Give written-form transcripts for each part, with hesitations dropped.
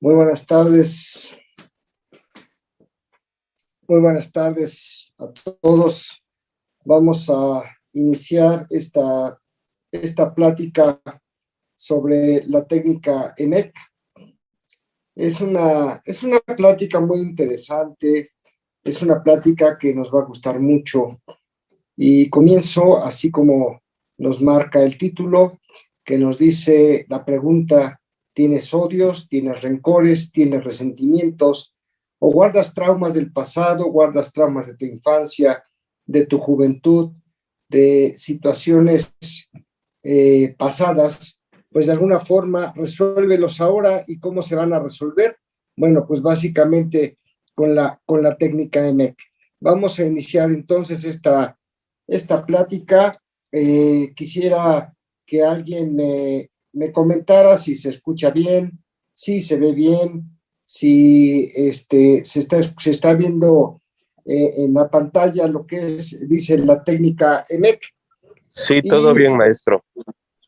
Muy buenas tardes. Muy buenas tardes a todos. Vamos a iniciar esta plática sobre la técnica EMEC. Es una plática muy interesante, es una plática que nos va a gustar mucho. Y comienzo así como nos marca el título, que nos dice la pregunta: ¿tienes odios, tienes rencores, tienes resentimientos o guardas traumas del pasado, guardas traumas de tu infancia, de tu juventud, de situaciones pasadas? Pues de alguna forma resuélvelos ahora. ¿Y cómo se van a resolver? Bueno, pues básicamente con la técnica EMEC. Vamos a iniciar entonces esta plática. Quisiera que alguien me comentara si se escucha bien, si se ve bien, si se está viendo en la pantalla lo que dice la técnica EMEC. Sí, todo bien, maestro.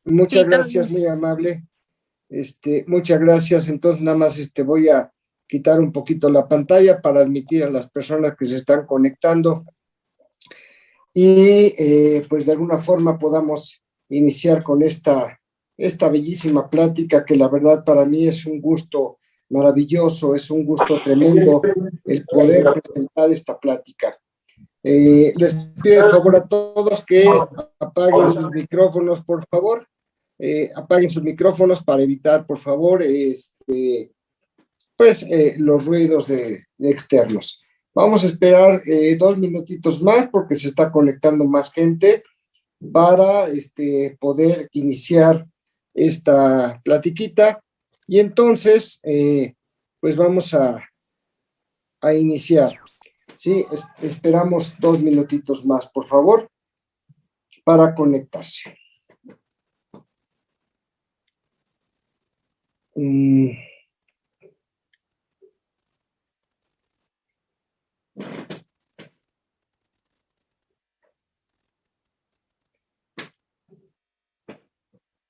Muchas gracias, muy amable. Muchas gracias. Entonces nada más voy a quitar un poquito la pantalla para admitir a las personas que se están conectando y pues de alguna forma podamos iniciar con esta bellísima plática, que la verdad para mí es un gusto maravilloso, es un gusto tremendo el poder presentar esta plática. Les pido de favor a todos que apaguen sus micrófonos, por favor. Apaguen sus micrófonos para evitar, por favor, los ruidos de externos. Vamos a esperar 2 minutitos más porque se está conectando más gente para poder iniciar esta platiquita. Y entonces, pues vamos a iniciar. Sí, esperamos 2 minutitos más, por favor, para conectarse.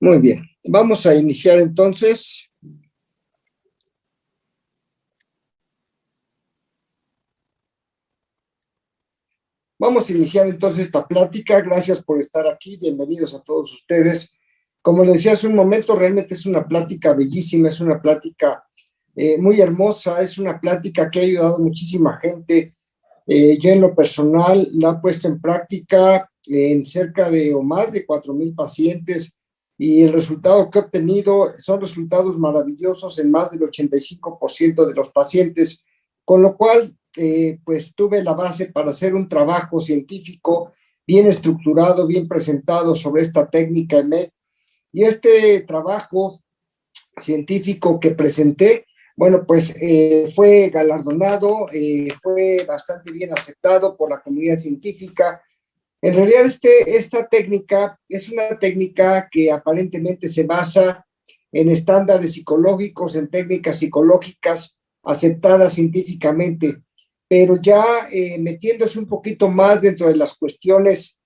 Muy bien, vamos a iniciar entonces. Vamos a iniciar entonces esta plática. Gracias por estar aquí. Bienvenidos a todos ustedes. Como les decía hace un momento, realmente es una plática bellísima, es una plática muy hermosa, es una plática que ha ayudado a muchísima gente. Yo en lo personal la he puesto en práctica en cerca de o más de 4,000 pacientes, y el resultado que he obtenido son resultados maravillosos en más del 85% de los pacientes, con lo cual pues tuve la base para hacer un trabajo científico bien estructurado, bien presentado sobre esta técnica EMEC. Y este trabajo científico que presenté, bueno, pues fue galardonado, fue bastante bien aceptado por la comunidad científica. En realidad esta técnica es una técnica que aparentemente se basa en estándares psicológicos, en técnicas psicológicas aceptadas científicamente, pero ya metiéndose un poquito más dentro de las cuestiones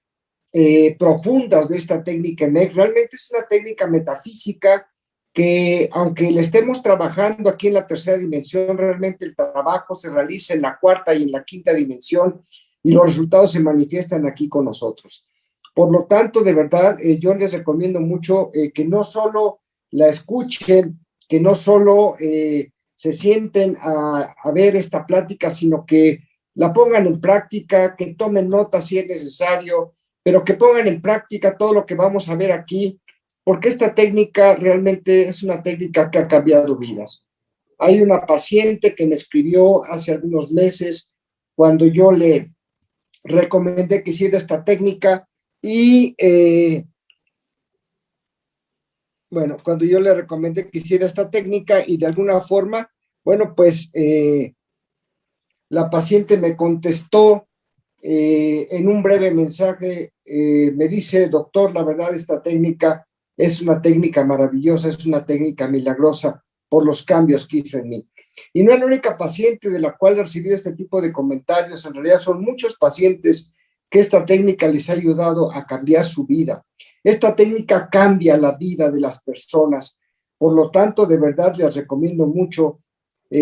profundas de esta técnica EMEC. Realmente es una técnica metafísica que, aunque le estemos trabajando aquí en la tercera dimensión, realmente el trabajo se realiza en la cuarta y en la quinta dimensión, y los resultados se manifiestan aquí con nosotros. Por lo tanto, de verdad, yo les recomiendo mucho que no solo la escuchen, que no solo se sienten a ver esta plática, sino que la pongan en práctica, que tomen nota si es necesario, pero que pongan en práctica todo lo que vamos a ver aquí, porque esta técnica realmente es una técnica que ha cambiado vidas. Hay una paciente que me escribió hace algunos meses cuando yo le recomendé que hiciera esta técnica y cuando yo le recomendé que hiciera esta técnica y de alguna forma, bueno, pues la paciente me contestó en un breve mensaje, me dice: doctor, la verdad esta técnica es una técnica maravillosa, es una técnica milagrosa por los cambios que hizo en mí. Y no es la única paciente de la cual he recibido este tipo de comentarios. En realidad son muchos pacientes que esta técnica les ha ayudado a cambiar su vida. Esta técnica cambia la vida de las personas. Por lo tanto, de verdad les recomiendo mucho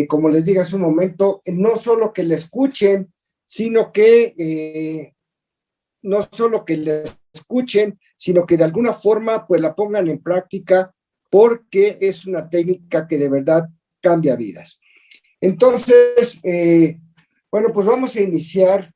como les dije hace un momento, no solo que la escuchen, sino que no solo que la escuchen, sino que de alguna forma pues la pongan en práctica, porque es una técnica que de verdad cambia vidas. Entonces, bueno, pues vamos a iniciar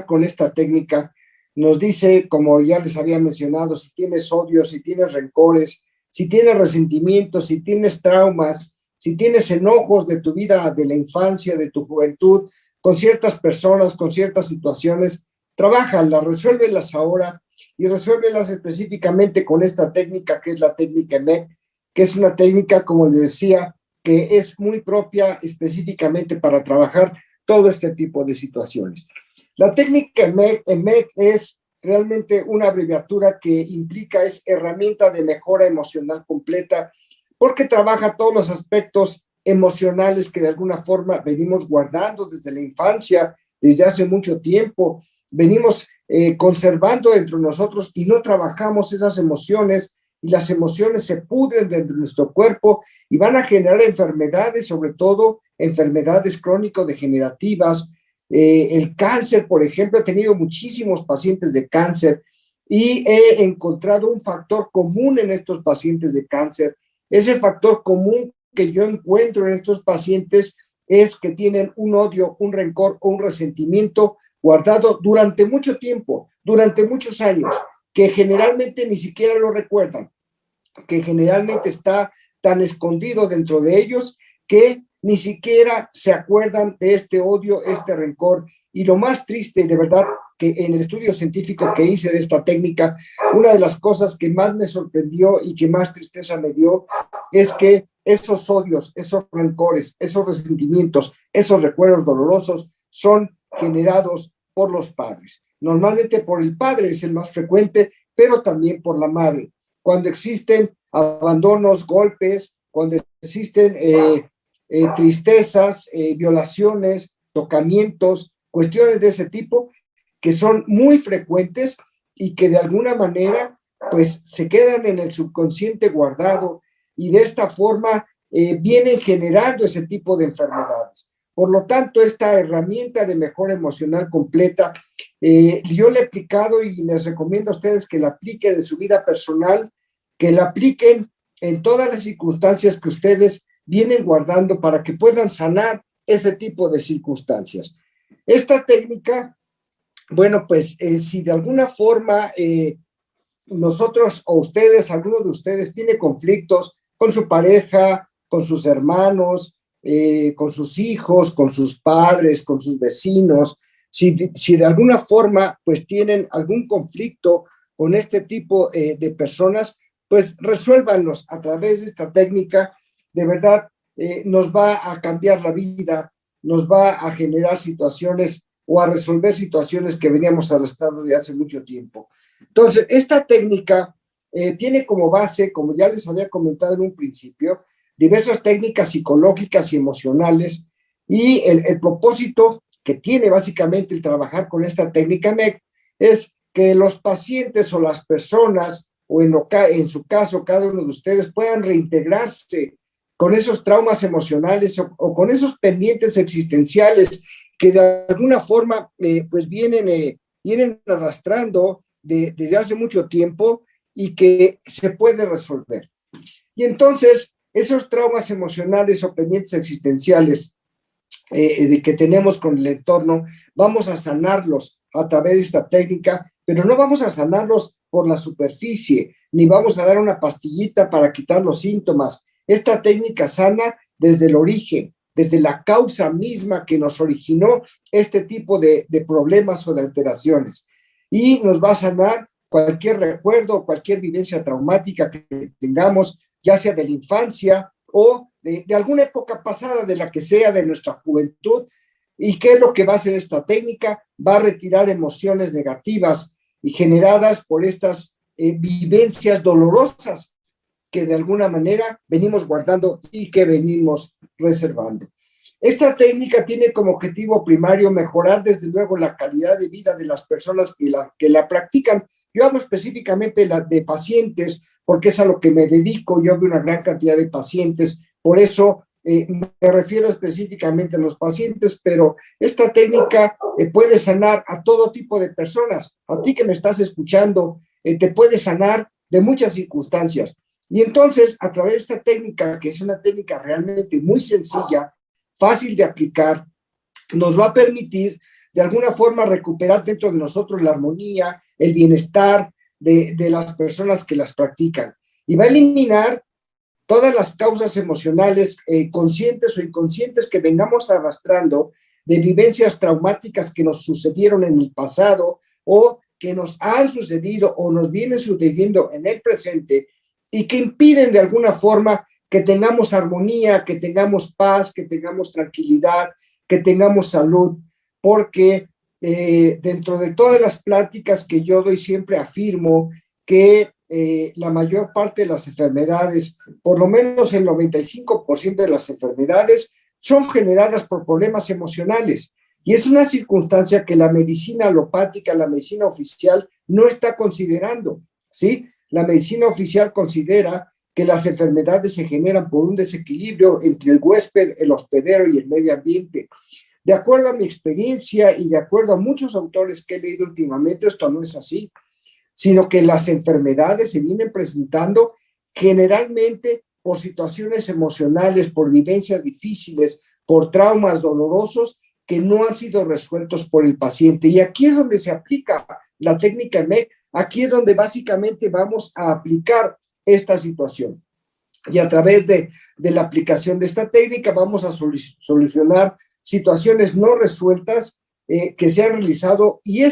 con esta técnica. Nos dice, como ya les había mencionado, si tienes odio, si tienes rencores, si tienes resentimientos, si tienes traumas, si tienes enojos de tu vida, de la infancia, de tu juventud, con ciertas personas, con ciertas situaciones, trabájalas, resuélvelas ahora y resuélvelas específicamente con esta técnica que es la técnica EMEC, que es una técnica, como les decía, que es muy propia específicamente para trabajar todo este tipo de situaciones. La técnica EMEC es realmente una abreviatura que implica es herramienta de mejora emocional completa, porque trabaja todos los aspectos emocionales que de alguna forma venimos guardando desde la infancia, desde hace mucho tiempo, venimos conservando entre nosotros y no trabajamos esas emociones, y las emociones se pudren dentro de nuestro cuerpo y van a generar enfermedades, sobre todo enfermedades crónico-degenerativas. El cáncer, por ejemplo, he tenido muchísimos pacientes de cáncer y he encontrado un factor común en estos pacientes de cáncer. Ese factor común que yo encuentro en estos pacientes es que tienen un odio, un rencor o un resentimiento guardado durante mucho tiempo, durante muchos años, que generalmente ni siquiera lo recuerdan, que generalmente está tan escondido dentro de ellos que ni siquiera se acuerdan de este odio, este rencor. Y lo más triste, de verdad, que en el estudio científico que hice de esta técnica, una de las cosas que más me sorprendió y que más tristeza me dio es que esos odios, esos rencores, esos resentimientos, esos recuerdos dolorosos son generados por los padres. Normalmente por el padre es el más frecuente, pero también por la madre. Cuando existen abandonos, golpes, cuando existen tristezas, violaciones, tocamientos, cuestiones de ese tipo que son muy frecuentes y que de alguna manera pues se quedan en el subconsciente guardado y de esta forma vienen generando ese tipo de enfermedades. Por lo tanto, esta herramienta de mejora emocional completa, yo le he aplicado y les recomiendo a ustedes que la apliquen en su vida personal, que la apliquen en todas las circunstancias que ustedes vienen guardando para que puedan sanar ese tipo de circunstancias. Esta técnica, bueno, pues si de alguna forma nosotros o ustedes, alguno de ustedes tiene conflictos con su pareja, con sus hermanos, con sus hijos, con sus padres, con sus vecinos, si de alguna forma pues tienen algún conflicto con este tipo de personas, pues resuélvanlos a través de esta técnica. De verdad, nos va a cambiar la vida, nos va a generar situaciones o a resolver situaciones que veníamos arrastrando de hace mucho tiempo. Entonces, esta técnica tiene como base, como ya les había comentado en un principio, diversas técnicas psicológicas y emocionales, y el propósito que tiene básicamente el trabajar con esta técnica MEC es que los pacientes o las personas, o en su caso cada uno de ustedes, puedan reintegrarse con esos traumas emocionales o con esos pendientes existenciales que de alguna forma pues vienen arrastrando desde hace mucho tiempo y que se puede resolver. Y entonces, esos traumas emocionales o pendientes existenciales que tenemos con el entorno, vamos a sanarlos a través de esta técnica, pero no vamos a sanarlos por la superficie, ni vamos a dar una pastillita para quitar los síntomas. Esta técnica sana desde el origen, desde la causa misma que nos originó este tipo de problemas o de alteraciones. Y nos va a sanar cualquier recuerdo, cualquier vivencia traumática que tengamos, ya sea de la infancia o de alguna época pasada, de la que sea, de nuestra juventud. ¿Y qué es lo que va a hacer esta técnica? Va a retirar emociones negativas y generadas por estas vivencias dolorosas que de alguna manera venimos guardando y que venimos reservando. Esta técnica tiene como objetivo primario mejorar desde luego la calidad de vida de las personas que la practican. Yo hablo específicamente de pacientes porque es a lo que me dedico. Yo veo una gran cantidad de pacientes, por eso Me refiero específicamente a los pacientes, pero esta técnica puede sanar a todo tipo de personas. A ti que me estás escuchando, te puede sanar de muchas circunstancias. Y entonces, a través de esta técnica, que es una técnica realmente muy sencilla, fácil de aplicar, nos va a permitir de alguna forma recuperar dentro de nosotros la armonía, el bienestar de las personas que las practican. Y va a eliminar todas las causas emocionales, conscientes o inconscientes, que vengamos arrastrando de vivencias traumáticas que nos sucedieron en el pasado o que nos han sucedido o nos vienen sucediendo en el presente y que impiden de alguna forma que tengamos armonía, que tengamos paz, que tengamos tranquilidad, que tengamos salud, porque dentro de todas las pláticas que yo doy siempre afirmo que la mayor parte de las enfermedades, por lo menos el 95% de las enfermedades, son generadas por problemas emocionales. Y es una circunstancia que la medicina alopática, la medicina oficial, no está considerando, ¿sí? La medicina oficial considera que las enfermedades se generan por un desequilibrio entre el huésped, el hospedero y el medio ambiente. De acuerdo a mi experiencia y de acuerdo a muchos autores que he leído últimamente, esto no es así, sino que las enfermedades se vienen presentando generalmente por situaciones emocionales, por vivencias difíciles, por traumas dolorosos que no han sido resueltos por el paciente. Y aquí es donde se aplica la técnica MEC, aquí es donde básicamente vamos a aplicar esta situación. Y a través de la aplicación de esta técnica vamos a solucionar situaciones no resueltas que se han realizado, y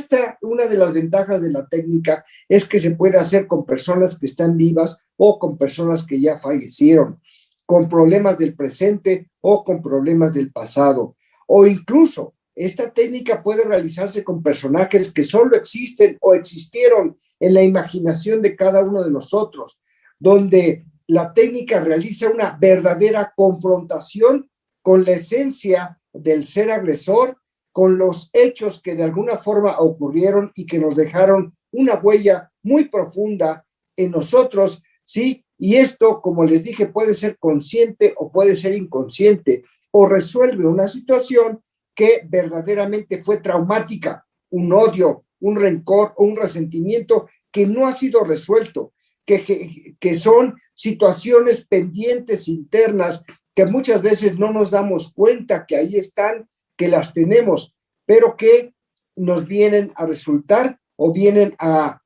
una de las ventajas de la técnica es que se puede hacer con personas que están vivas o con personas que ya fallecieron, con problemas del presente o con problemas del pasado, o incluso esta técnica puede realizarse con personajes que solo existen o existieron en la imaginación de cada uno de nosotros, donde la técnica realiza una verdadera confrontación con la esencia del ser agresor, con los hechos que de alguna forma ocurrieron y que nos dejaron una huella muy profunda en nosotros, ¿sí? Y esto, como les dije, puede ser consciente o puede ser inconsciente, o resuelve una situación que verdaderamente fue traumática, un odio, un rencor o un resentimiento que no ha sido resuelto, que son situaciones pendientes internas que muchas veces no nos damos cuenta que ahí están, que las tenemos, pero que nos vienen a resultar o vienen a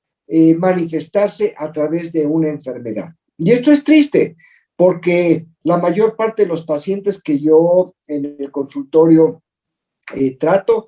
manifestarse a través de una enfermedad. Y esto es triste, porque la mayor parte de los pacientes que yo en el consultorio trato,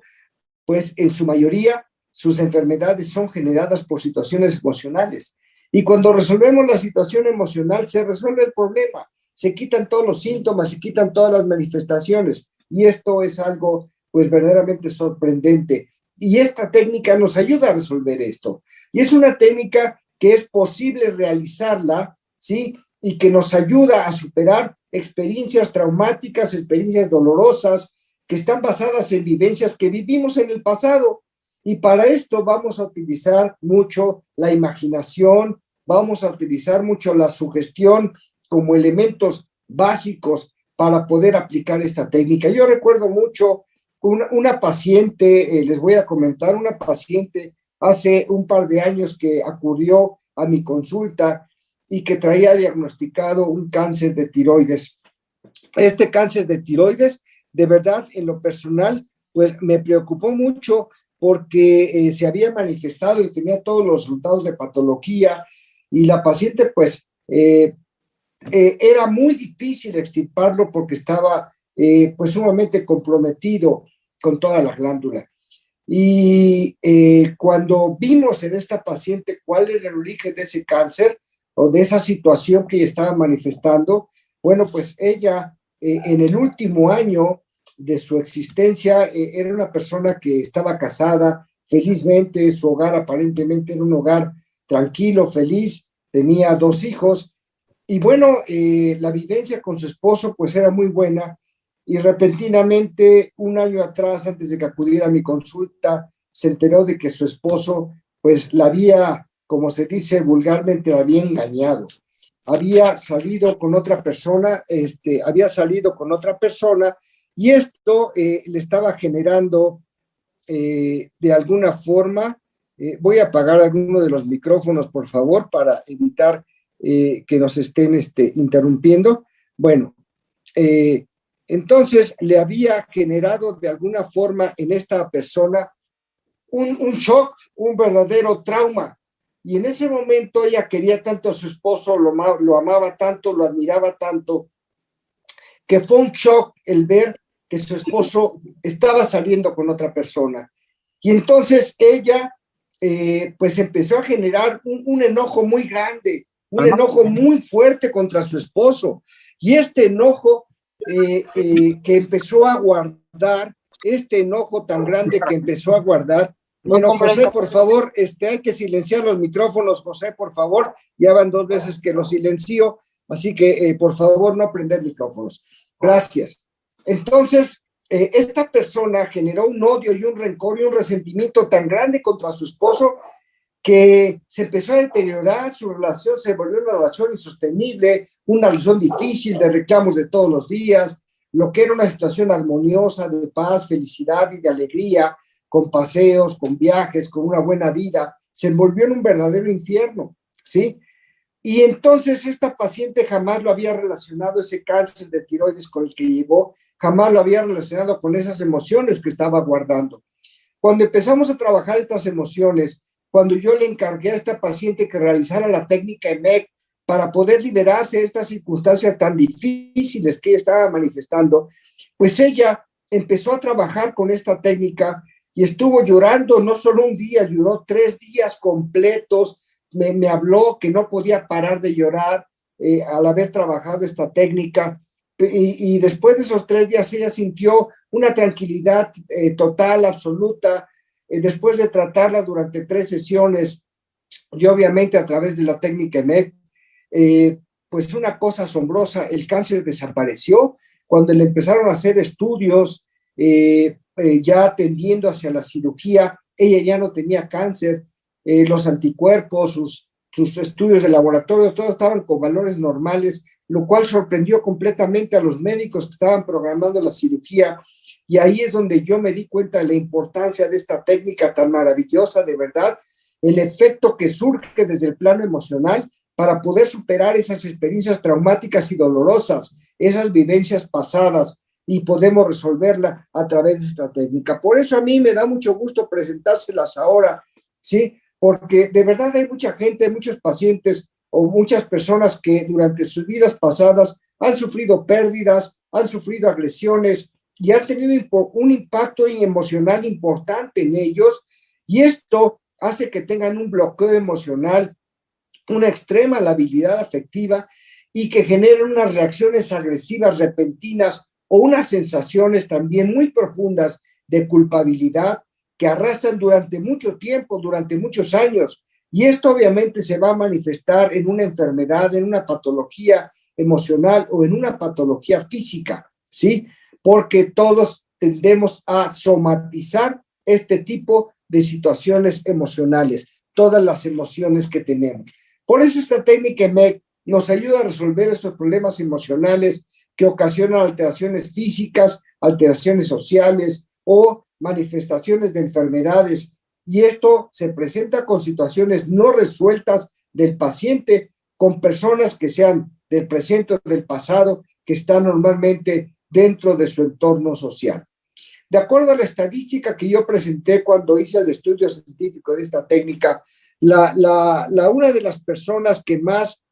pues en su mayoría sus enfermedades son generadas por situaciones emocionales. Y cuando resolvemos la situación emocional, se resuelve el problema, se quitan todos los síntomas, se quitan todas las manifestaciones. Y esto es algo, pues, verdaderamente sorprendente. Y esta técnica nos ayuda a resolver esto. Y es una técnica que es posible realizarla, ¿sí? Y que nos ayuda a superar experiencias traumáticas, experiencias dolorosas, que están basadas en vivencias que vivimos en el pasado. Y para esto vamos a utilizar mucho la imaginación, vamos a utilizar mucho la sugestión como elementos básicos para poder aplicar esta técnica. Yo recuerdo mucho una paciente, les voy a comentar, una paciente hace un par de años que acudió a mi consulta y que traía diagnosticado un cáncer de tiroides. Este cáncer de tiroides, de verdad, en lo personal, pues me preocupó mucho porque se había manifestado y tenía todos los resultados de patología, y la paciente, pues, era muy difícil extirparlo porque estaba, pues, sumamente comprometido con toda la glándula. Y cuando vimos en esta paciente cuál era el origen de ese cáncer o de esa situación que ella estaba manifestando, bueno, pues ella en el último año de su existencia era una persona que estaba casada felizmente, su hogar aparentemente era un hogar tranquilo, feliz, tenía 2 hijos, y bueno, la vivencia con su esposo pues era muy buena, y repentinamente, un año atrás, antes de que acudiera a mi consulta, se enteró de que su esposo, pues, la había, como se dice vulgarmente, la había engañado. había salido con otra persona, y esto le estaba generando de alguna forma, voy a apagar alguno de los micrófonos, por favor, para evitar que nos estén interrumpiendo. Bueno, entonces le había generado de alguna forma en esta persona un shock, un verdadero trauma. Y en ese momento ella quería tanto a su esposo, lo amaba tanto, lo admiraba tanto, que fue un shock el ver que su esposo estaba saliendo con otra persona. Y entonces ella, pues empezó a generar un enojo muy grande, un enojo muy fuerte contra su esposo. Y este enojo que empezó a guardar, este enojo tan grande que empezó a guardar. Bueno, José, por favor, hay que silenciar los micrófonos, José, por favor. Ya van 2 veces que los silencio, así que, por favor, no prender micrófonos. Gracias. Entonces, esta persona generó un odio y un rencor y un resentimiento tan grande contra su esposo que se empezó a deteriorar, su relación se volvió una relación insostenible, una relación difícil de reclamos de todos los días, lo que era una situación armoniosa de paz, felicidad y de alegría, con paseos, con viajes, con una buena vida, se envolvió en un verdadero infierno, ¿sí? Y entonces esta paciente jamás lo había relacionado, ese cáncer de tiroides con el que llevó, jamás lo había relacionado con esas emociones que estaba guardando. Cuando empezamos a trabajar estas emociones, cuando yo le encargué a esta paciente que realizara la técnica EMEC para poder liberarse de estas circunstancias tan difíciles que ella estaba manifestando, pues ella empezó a trabajar con esta técnica y estuvo llorando no solo un día, lloró 3 días completos. Me habló que no podía parar de llorar al haber trabajado esta técnica, y después de esos 3 días ella sintió una tranquilidad total, absoluta, después de tratarla durante 3 sesiones, y obviamente a través de la técnica EMEC, pues una cosa asombrosa, el cáncer desapareció. Cuando le empezaron a hacer estudios, ya tendiendo hacia la cirugía, ella ya no tenía cáncer, los anticuerpos, sus estudios de laboratorio, todos estaban con valores normales, lo cual sorprendió completamente a los médicos que estaban programando la cirugía. Y ahí es donde yo me di cuenta de la importancia de esta técnica tan maravillosa, de verdad, el efecto que surge desde el plano emocional para poder superar esas experiencias traumáticas y dolorosas, esas vivencias pasadas, y podemos resolverla a través de esta técnica. Por eso a mí me da mucho gusto presentárselas ahora, ¿sí? Porque de verdad hay mucha gente, muchos pacientes o muchas personas que durante sus vidas pasadas han sufrido pérdidas, han sufrido agresiones y han tenido un impacto emocional importante en ellos, y esto hace que tengan un bloqueo emocional, una extrema labilidad afectiva, y que generen unas reacciones agresivas repentinas o unas sensaciones también muy profundas de culpabilidad que arrastran durante mucho tiempo, durante muchos años. Y esto obviamente se va a manifestar en una enfermedad, en una patología emocional o en una patología física, ¿sí? Porque todos tendemos a somatizar este tipo de situaciones emocionales, todas las emociones que tenemos. Por eso esta técnica EMEC nos ayuda a resolver estos problemas emocionales que ocasionan alteraciones físicas, alteraciones sociales o manifestaciones de enfermedades. Y esto se presenta con situaciones no resueltas del paciente, con personas que sean del presente o del pasado, que están normalmente dentro de su entorno social. De acuerdo a la estadística que yo presenté cuando hice el estudio científico de esta técnica, una de las personas que más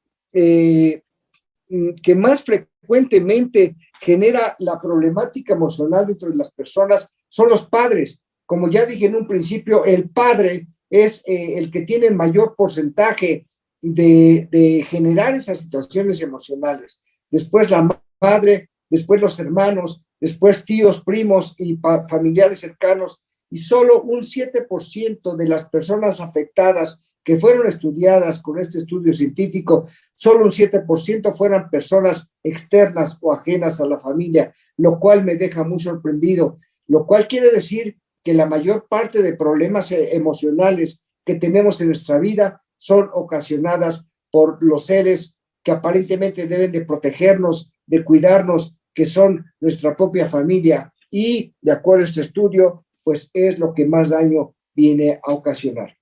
frecuentemente genera la problemática emocional dentro de las personas son los padres. Como ya dije en un principio, el padre es el que tiene el mayor porcentaje de generar esas situaciones emocionales. Después la madre, después los hermanos, después tíos, primos y familiares cercanos, y solo un 7% de las personas afectadas que fueron estudiadas con este estudio científico, solo un 7% fueran personas externas o ajenas a la familia, lo cual me deja muy sorprendido, lo cual quiere decir que la mayor parte de problemas emocionales que tenemos en nuestra vida son ocasionadas por los seres que aparentemente deben de protegernos, de cuidarnos, que son nuestra propia familia, y de acuerdo a este estudio, pues es lo que más daño viene a ocasionar.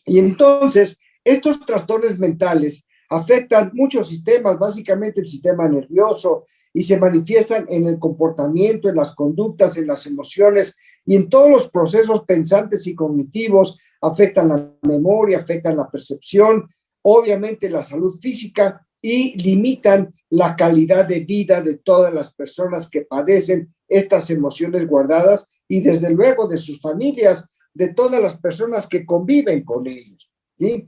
Y entonces, estos trastornos mentales afectan muchos sistemas, básicamente el sistema nervioso, y se manifiestan en el comportamiento, en las conductas, en las emociones y en todos los procesos pensantes y cognitivos. Afectan la memoria, afectan la percepción, obviamente la salud física, y limitan la calidad de vida de todas las personas que padecen estas emociones guardadas, y desde luego de sus familias, de todas las personas que conviven con ellos, ¿sí?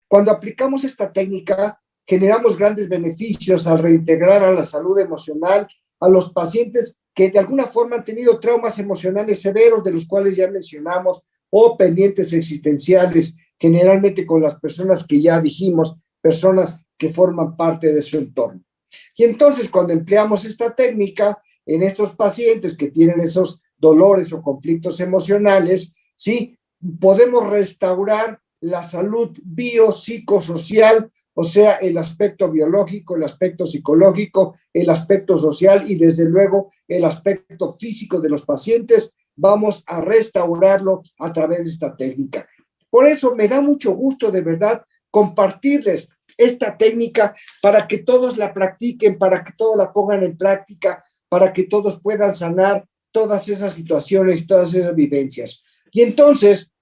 Cuando aplicamos esta técnica, generamos grandes beneficios al reintegrar a la salud emocional a los pacientes que de alguna forma han tenido traumas emocionales severos, de los cuales ya mencionamos, o pendientes existenciales, generalmente con las personas que ya dijimos, personas que forman parte de su entorno. Y entonces, cuando empleamos esta técnica en estos pacientes que tienen esos dolores o conflictos emocionales, ¿sí?, podemos restaurar la salud biopsicosocial, o sea, el aspecto biológico, el aspecto psicológico, el aspecto social y desde luego el aspecto físico de los pacientes. Vamos a restaurarlo a través de esta técnica. Por eso me da mucho gusto de verdad compartirles esta técnica para que todos la practiquen, para que todos la pongan en práctica, para que todos puedan sanar todas esas situaciones, todas esas vivencias. Y entonces,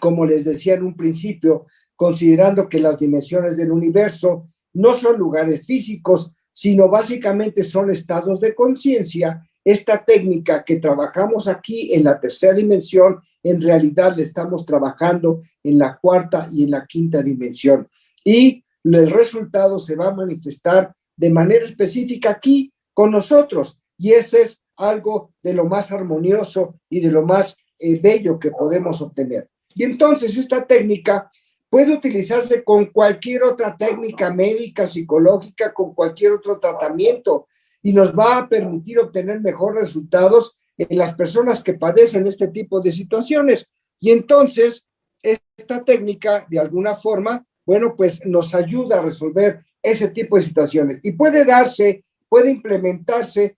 como les decía en un principio, considerando que las dimensiones del universo no son lugares físicos, sino básicamente son estados de conciencia, esta técnica que trabajamos aquí en la tercera dimensión, en realidad le estamos trabajando en la cuarta y en la quinta dimensión. Y el resultado se va a manifestar de manera específica aquí con nosotros. Y ese es algo de lo más armonioso y de lo más bello que podemos obtener. Y entonces esta técnica puede utilizarse con cualquier otra técnica médica, psicológica, con cualquier otro tratamiento, y nos va a permitir obtener mejores resultados en las personas que padecen este tipo de situaciones. Y entonces esta técnica, de alguna forma, bueno, pues nos ayuda a resolver ese tipo de situaciones. Y puede darse, puede implementarse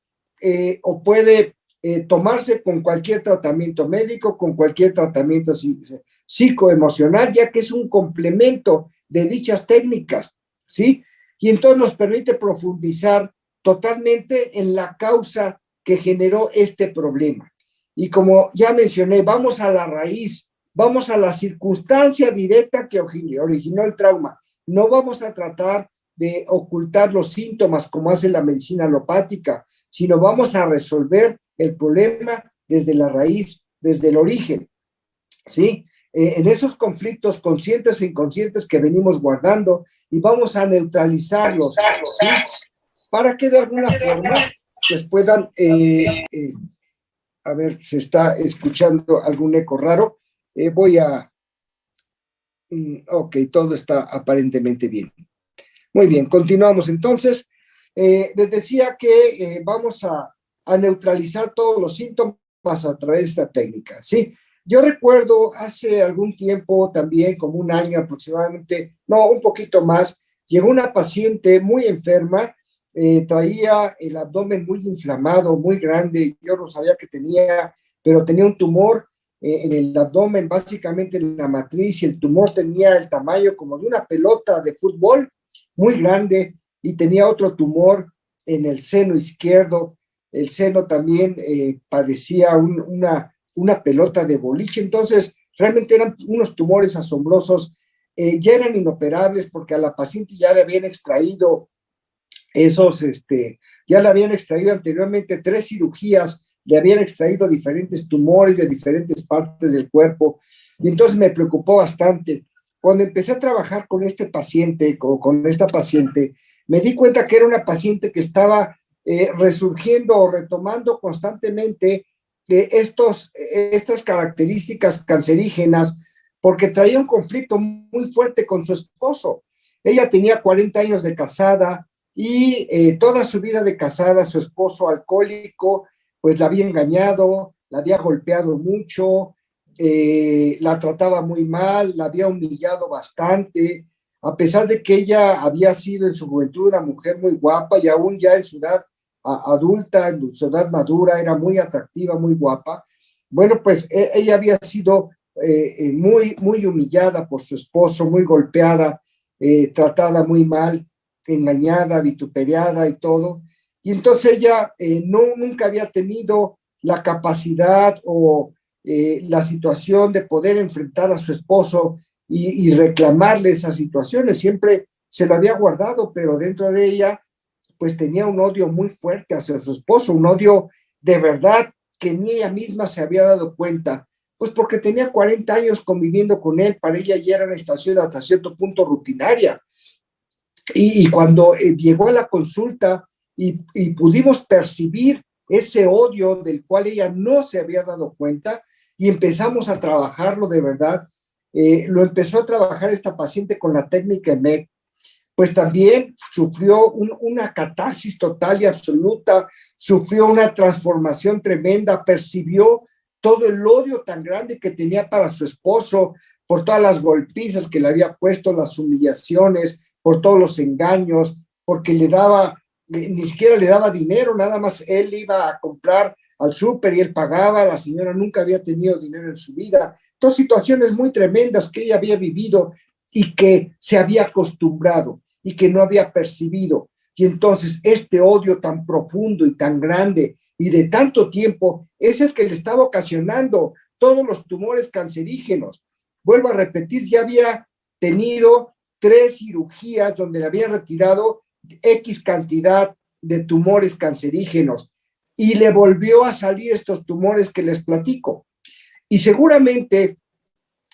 o puede tomarse con cualquier tratamiento médico, con cualquier tratamiento psicoemocional, ya que es un complemento de dichas técnicas, ¿sí? Y entonces nos permite profundizar totalmente en la causa que generó este problema. Y como ya mencioné, vamos a la raíz, vamos a la circunstancia directa que originó el trauma. No vamos a tratar de ocultar los síntomas como hace la medicina alopática, sino vamos a resolver el problema desde la raíz, desde el origen, ¿sí? En esos conflictos conscientes o inconscientes que venimos guardando, y vamos a neutralizarlos, ¿sí?, para que de alguna forma pues puedan, a ver, se está escuchando algún eco raro, ok, todo está aparentemente bien. Muy bien, continuamos entonces. Les decía que vamos a neutralizar todos los síntomas a través de esta técnica, ¿sí? Yo recuerdo hace algún tiempo, también como un año aproximadamente, no, un poquito más, llegó una paciente muy enferma, traía el abdomen muy inflamado, muy grande, yo no sabía que tenía, pero tenía un tumor en el abdomen, básicamente en la matriz, y el tumor tenía el tamaño como de una pelota de fútbol, muy grande, y tenía otro tumor en el seno izquierdo. El seno también padecía una pelota de boliche. Entonces realmente eran unos tumores asombrosos. Ya eran inoperables porque a la paciente ya le habían extraído ya le habían extraído anteriormente 3 cirugías, le habían extraído diferentes tumores de diferentes partes del cuerpo, y entonces me preocupó bastante. Cuando empecé a trabajar con este paciente, con esta paciente, me di cuenta que era una paciente que estaba resurgiendo o retomando constantemente estas características cancerígenas, porque traía un conflicto muy fuerte con su esposo. Ella tenía 40 años de casada, y toda su vida de casada, su esposo alcohólico, pues la había engañado, la había golpeado mucho, la trataba muy mal, la había humillado bastante, a pesar de que ella había sido en su juventud una mujer muy guapa y aún ya en su edad adulta, en su edad madura, era muy atractiva, muy guapa. Bueno, pues ella había sido muy humillada por su esposo, muy golpeada, tratada muy mal, engañada, vituperiada y todo. Y entonces ella nunca había tenido la capacidad o la situación de poder enfrentar a su esposo y reclamarle esas situaciones. Siempre se lo había guardado, pero dentro de ella pues tenía un odio muy fuerte hacia su esposo, un odio de verdad que ni ella misma se había dado cuenta, pues porque tenía 40 años conviviendo con él. Para ella ya era una situación hasta cierto punto rutinaria. Y cuando llegó a la consulta y pudimos percibir ese odio del cual ella no se había dado cuenta y empezamos a trabajarlo de verdad, lo empezó a trabajar esta paciente con la técnica EMEC, pues también sufrió una catarsis total y absoluta, sufrió una transformación tremenda, percibió todo el odio tan grande que tenía para su esposo, por todas las golpizas que le había puesto, las humillaciones, por todos los engaños, porque ni siquiera le daba dinero, nada más él iba a comprar al súper y él pagaba, la señora nunca había tenido dinero en su vida. Dos situaciones muy tremendas que ella había vivido y que se había acostumbrado y que no había percibido. Y entonces este odio tan profundo y tan grande y de tanto tiempo es el que le estaba ocasionando todos los tumores cancerígenos. Vuelvo a repetir, ya había tenido 3 cirugías donde le había retirado X cantidad de tumores cancerígenos y le volvió a salir estos tumores que les platico. Y seguramente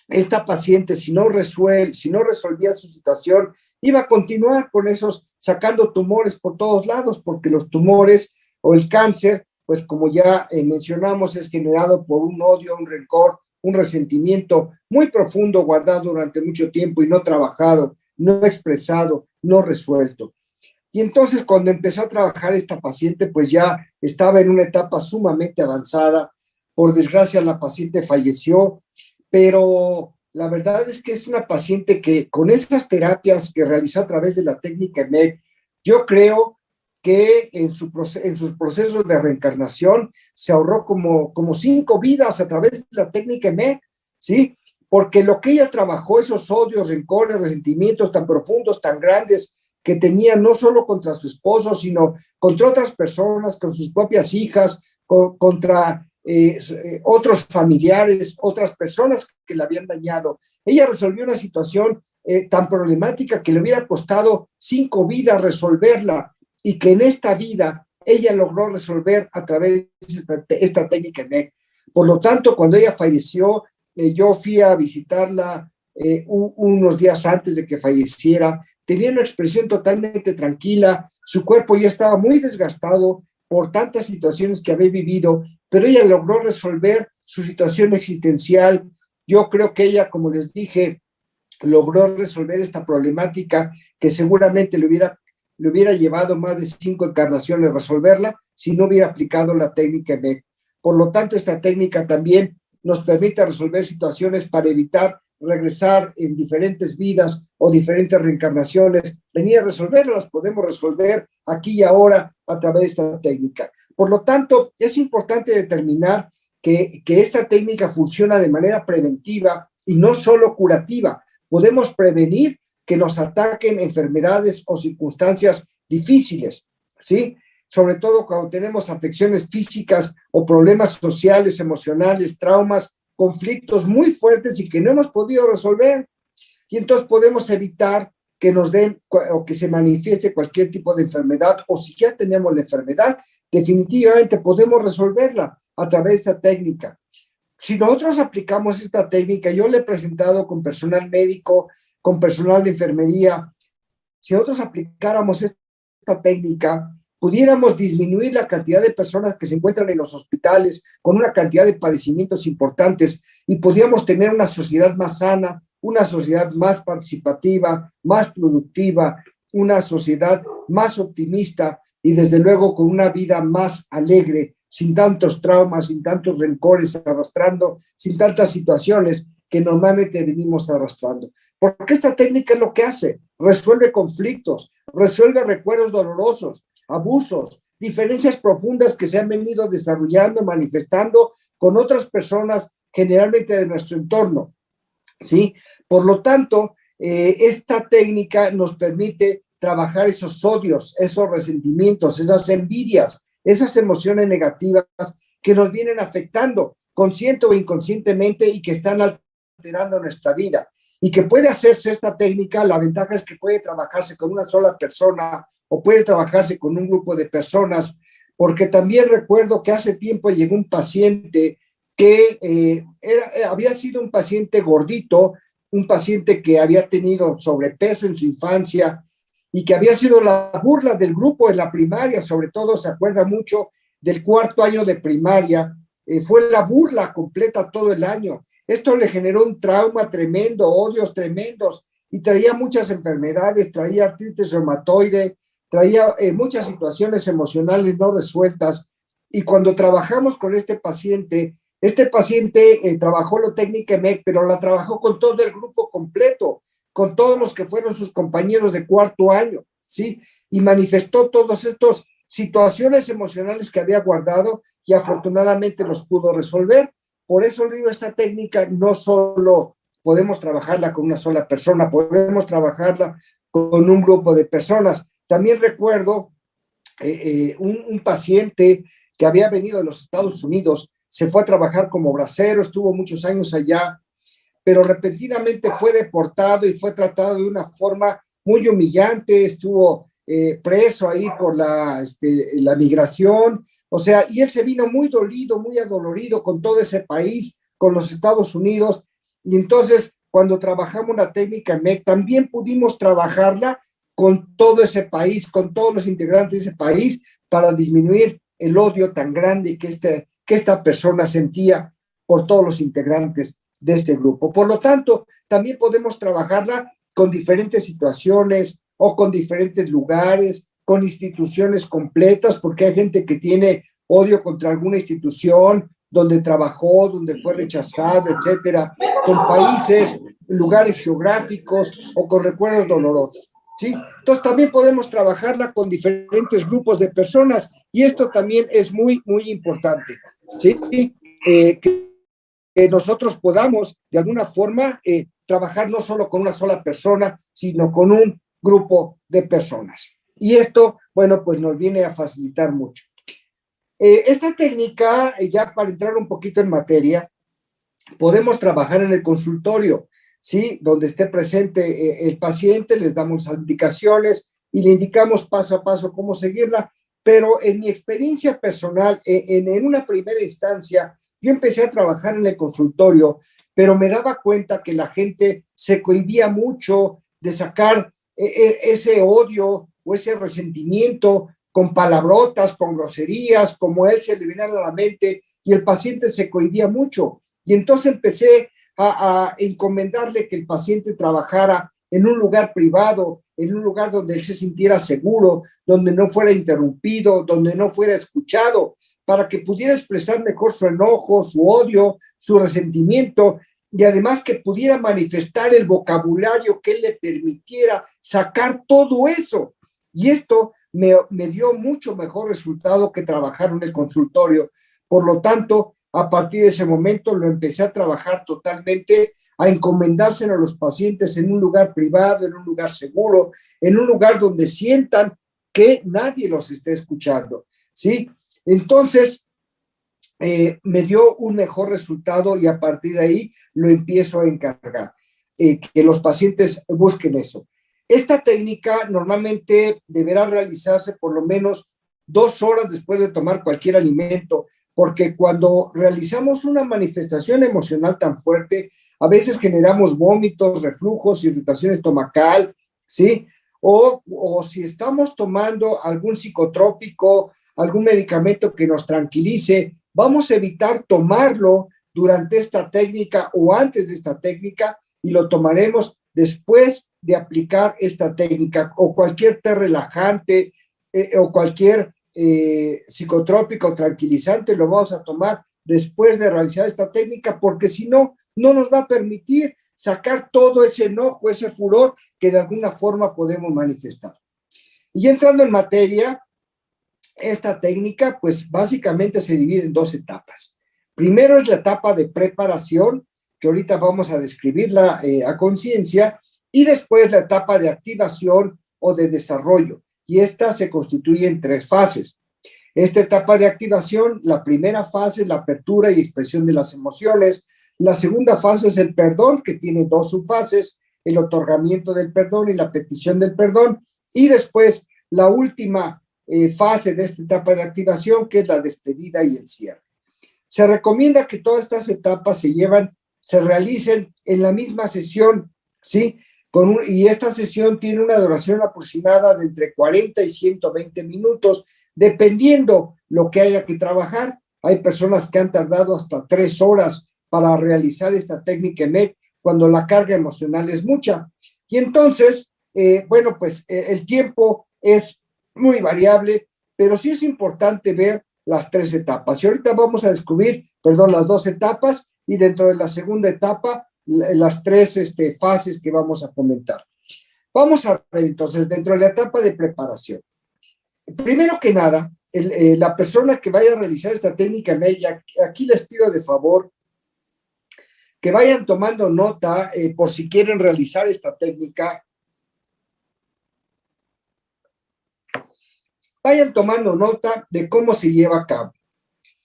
esta paciente, si no resolvía su situación, iba a continuar con esos, sacando tumores por todos lados, porque los tumores o el cáncer, pues como ya mencionamos, es generado por un odio, un rencor, un resentimiento muy profundo guardado durante mucho tiempo y no trabajado, no expresado, no resuelto. Y entonces cuando empezó a trabajar esta paciente, pues ya estaba en una etapa sumamente avanzada. Por desgracia, la paciente falleció, pero la verdad es que es una paciente que con esas terapias que realizó a través de la técnica EMEC, yo creo que en sus procesos de reencarnación se ahorró como 5 vidas a través de la técnica EMEC, ¿sí? Porque lo que ella trabajó, esos odios, rencores, resentimientos tan profundos, tan grandes, que tenía no solo contra su esposo, sino contra otras personas, con sus propias hijas, contra otros familiares, otras personas que la habían dañado. Ella resolvió una situación tan problemática que le hubiera costado 5 vidas resolverla y que en esta vida ella logró resolver a través de esta técnica EMEC. Por lo tanto, cuando ella falleció, yo fui a visitarla unos días antes de que falleciera. Tenía una expresión totalmente tranquila, su cuerpo ya estaba muy desgastado por tantas situaciones que había vivido, pero ella logró resolver su situación existencial. Yo creo que ella, como les dije, logró resolver esta problemática que seguramente le hubiera llevado más de 5 encarnaciones resolverla si no hubiera aplicado la técnica EMEC. Por lo tanto, esta técnica también nos permite resolver situaciones para evitar regresar en diferentes vidas o diferentes reencarnaciones. Venir a resolverlas, podemos resolver aquí y ahora a través de esta técnica. Por lo tanto, es importante determinar que esta técnica funciona de manera preventiva y no solo curativa. Podemos prevenir que nos ataquen enfermedades o circunstancias difíciles, ¿sí? Sobre todo cuando tenemos afecciones físicas o problemas sociales, emocionales, traumas, conflictos muy fuertes y que no hemos podido resolver. Y entonces podemos evitar que nos den o que se manifieste cualquier tipo de enfermedad, o si ya tenemos la enfermedad, definitivamente podemos resolverla a través de esta técnica. Si nosotros aplicamos esta técnica, yo le he presentado con personal médico, con personal de enfermería, si nosotros aplicáramos esta técnica, pudiéramos disminuir la cantidad de personas que se encuentran en los hospitales con una cantidad de padecimientos importantes y podríamos tener una sociedad más sana, una sociedad más participativa, más productiva, una sociedad más optimista y desde luego con una vida más alegre, sin tantos traumas, sin tantos rencores arrastrando, sin tantas situaciones que normalmente venimos arrastrando. Porque esta técnica es lo que hace, resuelve conflictos, resuelve recuerdos dolorosos, abusos, diferencias profundas que se han venido desarrollando, manifestando con otras personas, generalmente de nuestro entorno, ¿sí? Por lo tanto, esta técnica nos permite trabajar esos odios, esos resentimientos, esas envidias, esas emociones negativas que nos vienen afectando consciente o inconscientemente y que están alterando nuestra vida. Y que puede hacerse esta técnica, la ventaja es que puede trabajarse con una sola persona o puede trabajarse con un grupo de personas, porque también recuerdo que hace tiempo llegó un paciente que había sido un paciente gordito, un paciente que había tenido sobrepeso en su infancia y que había sido la burla del grupo en la primaria, sobre todo se acuerda mucho del cuarto año de primaria, fue la burla completa todo el año. Esto le generó un trauma tremendo, odios tremendos, y traía muchas enfermedades, traía artritis reumatoide, traía muchas situaciones emocionales no resueltas. Y cuando trabajamos con este paciente trabajó la técnica EMEC, pero la trabajó con todo el grupo completo, con todos los que fueron sus compañeros de cuarto año, ¿sí? Y manifestó todas estas situaciones emocionales que había guardado y afortunadamente los pudo resolver. Por eso digo, esta técnica no solo podemos trabajarla con una sola persona, podemos trabajarla con un grupo de personas. También recuerdo un paciente que había venido de los Estados Unidos, se fue a trabajar como bracero, estuvo muchos años allá, pero repentinamente fue deportado y fue tratado de una forma muy humillante, estuvo preso ahí por la migración, o sea, y él se vino muy dolido, muy adolorido con todo ese país, con los Estados Unidos, y entonces cuando trabajamos la técnica MEC, también pudimos trabajarla con todo ese país, con todos los integrantes de ese país, para disminuir el odio tan grande que esta persona sentía por todos los integrantes de este grupo. Por lo tanto, también podemos trabajarla con diferentes situaciones o con diferentes lugares, con instituciones completas, porque hay gente que tiene odio contra alguna institución donde trabajó, donde fue rechazado, etcétera, con países, lugares geográficos o con recuerdos dolorosos, ¿sí? Entonces también podemos trabajarla con diferentes grupos de personas y esto también es muy, muy importante, ¿sí? Que nosotros podamos de alguna forma trabajar no solo con una sola persona, sino con un grupo de personas. Y esto, bueno, pues nos viene a facilitar mucho. Esta técnica, ya para entrar un poquito en materia, podemos trabajar en el consultorio, ¿sí? Donde esté presente el paciente, les damos indicaciones y le indicamos paso a paso cómo seguirla, pero en mi experiencia personal, en una primera instancia, yo empecé a trabajar en el consultorio, pero me daba cuenta que la gente se cohibía mucho de sacar ese odio o ese resentimiento con palabrotas, con groserías, como él se le venía a la mente, y el paciente se cohibía mucho. Y entonces empecé a encomendarle que el paciente trabajara en un lugar privado, en un lugar donde él se sintiera seguro, donde no fuera interrumpido, donde no fuera escuchado, para que pudiera expresar mejor su enojo, su odio, su resentimiento, y además que pudiera manifestar el vocabulario que él le permitiera sacar todo eso. Y esto me dio mucho mejor resultado que trabajar en el consultorio. Por lo tanto, a partir de ese momento lo empecé a trabajar totalmente, a encomendárselo a los pacientes en un lugar privado, en un lugar seguro, en un lugar donde sientan que nadie los esté escuchando, ¿sí? Entonces, me dio un mejor resultado y a partir de ahí lo empiezo a encargar, que los pacientes busquen eso. Esta técnica normalmente deberá realizarse por lo menos 2 horas después de tomar cualquier alimento, porque cuando realizamos una manifestación emocional tan fuerte, a veces generamos vómitos, reflujos, irritación estomacal, ¿sí? O si estamos tomando algún psicotrópico, algún medicamento que nos tranquilice, vamos a evitar tomarlo durante esta técnica o antes de esta técnica y lo tomaremos después de aplicar esta técnica o cualquier té relajante o cualquier psicotrópico o tranquilizante lo vamos a tomar después de realizar esta técnica porque si no no nos va a permitir sacar todo ese enojo, ese furor que de alguna forma podemos manifestar. Y entrando en materia, esta técnica pues básicamente se divide en dos etapas. Primero es la etapa de preparación, que ahorita vamos a describirla a conciencia, y después la etapa de activación o de desarrollo. Y esta se constituye en tres fases. Esta etapa de activación, la primera fase es la apertura y expresión de las emociones. La segunda fase es el perdón, que tiene dos subfases, el otorgamiento del perdón y la petición del perdón. Y después la última fase de esta etapa de activación, que es la despedida y el cierre. Se recomienda que todas estas etapas se realicen en la misma sesión, ¿sí? Y esta sesión tiene una duración aproximada de entre 40 y 120 minutos, dependiendo lo que haya que trabajar. Hay personas que han tardado hasta 3 horas para realizar esta técnica EMET cuando la carga emocional es mucha. Y entonces, el tiempo es muy variable, pero sí es importante ver las 3 etapas. Y ahorita vamos a descubrir, las 2 etapas, y dentro de la segunda etapa, las 3 fases que vamos a comentar. Vamos a ver entonces, dentro de la etapa de preparación. Primero que nada, la persona que vaya a realizar esta técnica MED, aquí les pido de favor que vayan tomando nota por si quieren realizar esta técnica. Vayan tomando nota de cómo se lleva a cabo.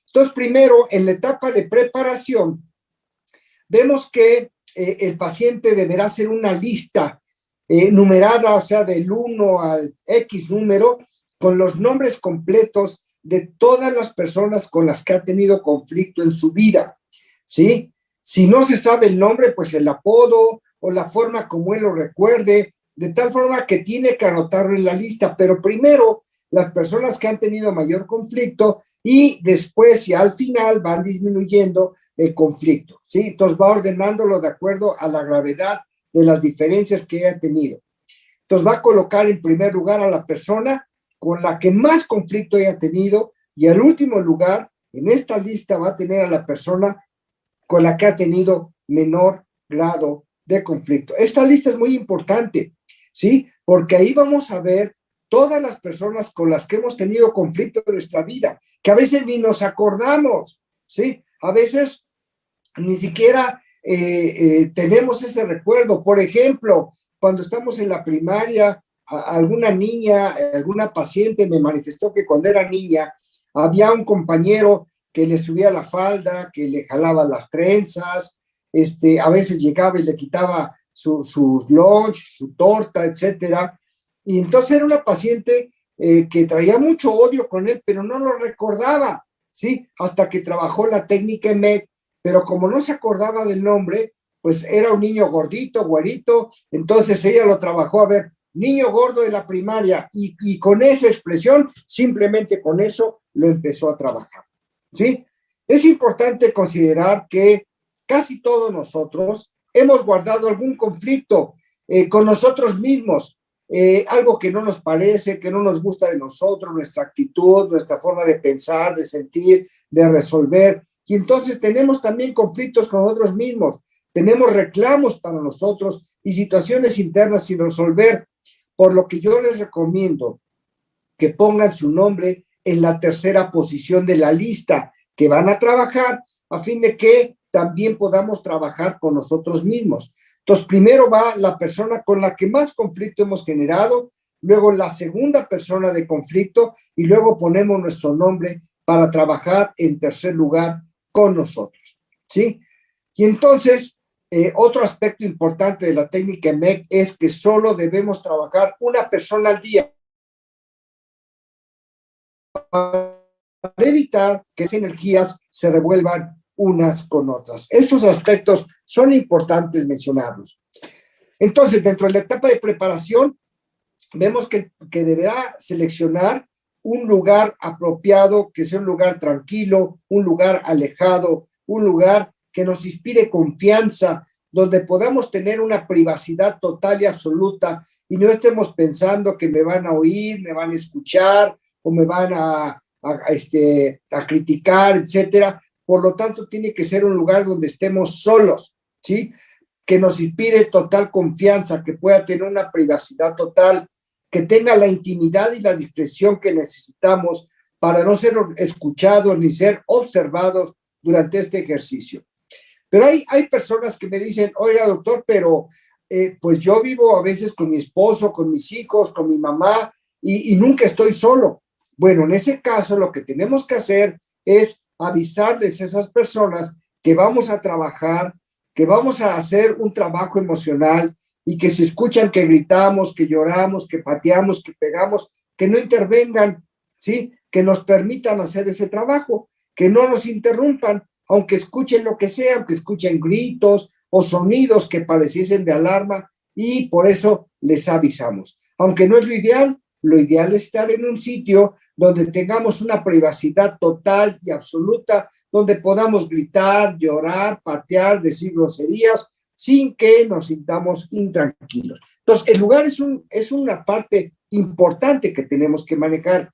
Entonces, primero, en la etapa de preparación, vemos que el paciente deberá hacer una lista numerada, o sea, del 1 al X número, con los nombres completos de todas las personas con las que ha tenido conflicto en su vida, ¿sí? Si no se sabe el nombre, pues el apodo o la forma como él lo recuerde, de tal forma que tiene que anotarlo en la lista, pero primero las personas que han tenido mayor conflicto y después y al final van disminuyendo el conflicto, ¿sí? Entonces va ordenándolo de acuerdo a la gravedad de las diferencias que haya tenido. Entonces va a colocar en primer lugar a la persona con la que más conflicto haya tenido y al último lugar en esta lista va a tener a la persona con la que ha tenido menor grado de conflicto. Esta lista es muy importante, ¿sí? Porque ahí vamos a ver todas las personas con las que hemos tenido conflicto en nuestra vida, que a veces ni nos acordamos, ¿sí? A veces ni siquiera tenemos ese recuerdo. Por ejemplo, cuando estamos en la primaria, alguna niña, alguna paciente me manifestó que cuando era niña había un compañero que le subía la falda, que le jalaba las trenzas, a veces llegaba y le quitaba su lunch, su torta, etcétera. Y entonces era una paciente que traía mucho odio con él, pero no lo recordaba, ¿sí? Hasta que trabajó la técnica EMET, pero como no se acordaba del nombre, pues era un niño gordito, güerito, entonces ella lo trabajó, a ver, niño gordo de la primaria, y con esa expresión, simplemente con eso, lo empezó a trabajar, ¿sí? Es importante considerar que casi todos nosotros hemos guardado algún conflicto con nosotros mismos, algo que no nos parece, que no nos gusta de nosotros, nuestra actitud, nuestra forma de pensar, de sentir, de resolver. Y entonces tenemos también conflictos con nosotros mismos, tenemos reclamos para nosotros y situaciones internas sin resolver, por lo que yo les recomiendo que pongan su nombre en la tercera posición de la lista que van a trabajar, a fin de que también podamos trabajar con nosotros mismos. Entonces, primero va la persona con la que más conflicto hemos generado, luego la segunda persona de conflicto y luego ponemos nuestro nombre para trabajar en tercer lugar con nosotros, ¿sí? Y entonces, otro aspecto importante de la técnica EMET es que solo debemos trabajar una persona al día para evitar que esas energías se revuelvan unas con otras. Estos aspectos son importantes mencionarlos. Entonces, dentro de la etapa de preparación, vemos que deberá seleccionar un lugar apropiado, que sea un lugar tranquilo, un lugar alejado, un lugar que nos inspire confianza, donde podamos tener una privacidad total y absoluta y no estemos pensando que me van a oír, me van a escuchar o me van a criticar, etcétera. Por lo tanto, tiene que ser un lugar donde estemos solos, ¿sí? Que nos inspire total confianza, que pueda tener una privacidad total, que tenga la intimidad y la discreción que necesitamos para no ser escuchados ni ser observados durante este ejercicio. Pero hay personas que me dicen, oiga, doctor, pero pues yo vivo a veces con mi esposo, con mis hijos, con mi mamá, y nunca estoy solo. Bueno, en ese caso lo que tenemos que hacer es avisarles a esas personas que vamos a trabajar, que vamos a hacer un trabajo emocional y que se escuchan que gritamos, que lloramos, que pateamos, que pegamos, que no intervengan, ¿sí? Que nos permitan hacer ese trabajo, que no nos interrumpan, aunque escuchen lo que sea, aunque escuchen gritos o sonidos que pareciesen de alarma, y por eso les avisamos. Aunque no es lo ideal es estar en un sitio donde tengamos una privacidad total y absoluta, donde podamos gritar, llorar, patear, decir groserías, sin que nos sintamos intranquilos. Entonces, el lugar es una parte importante que tenemos que manejar.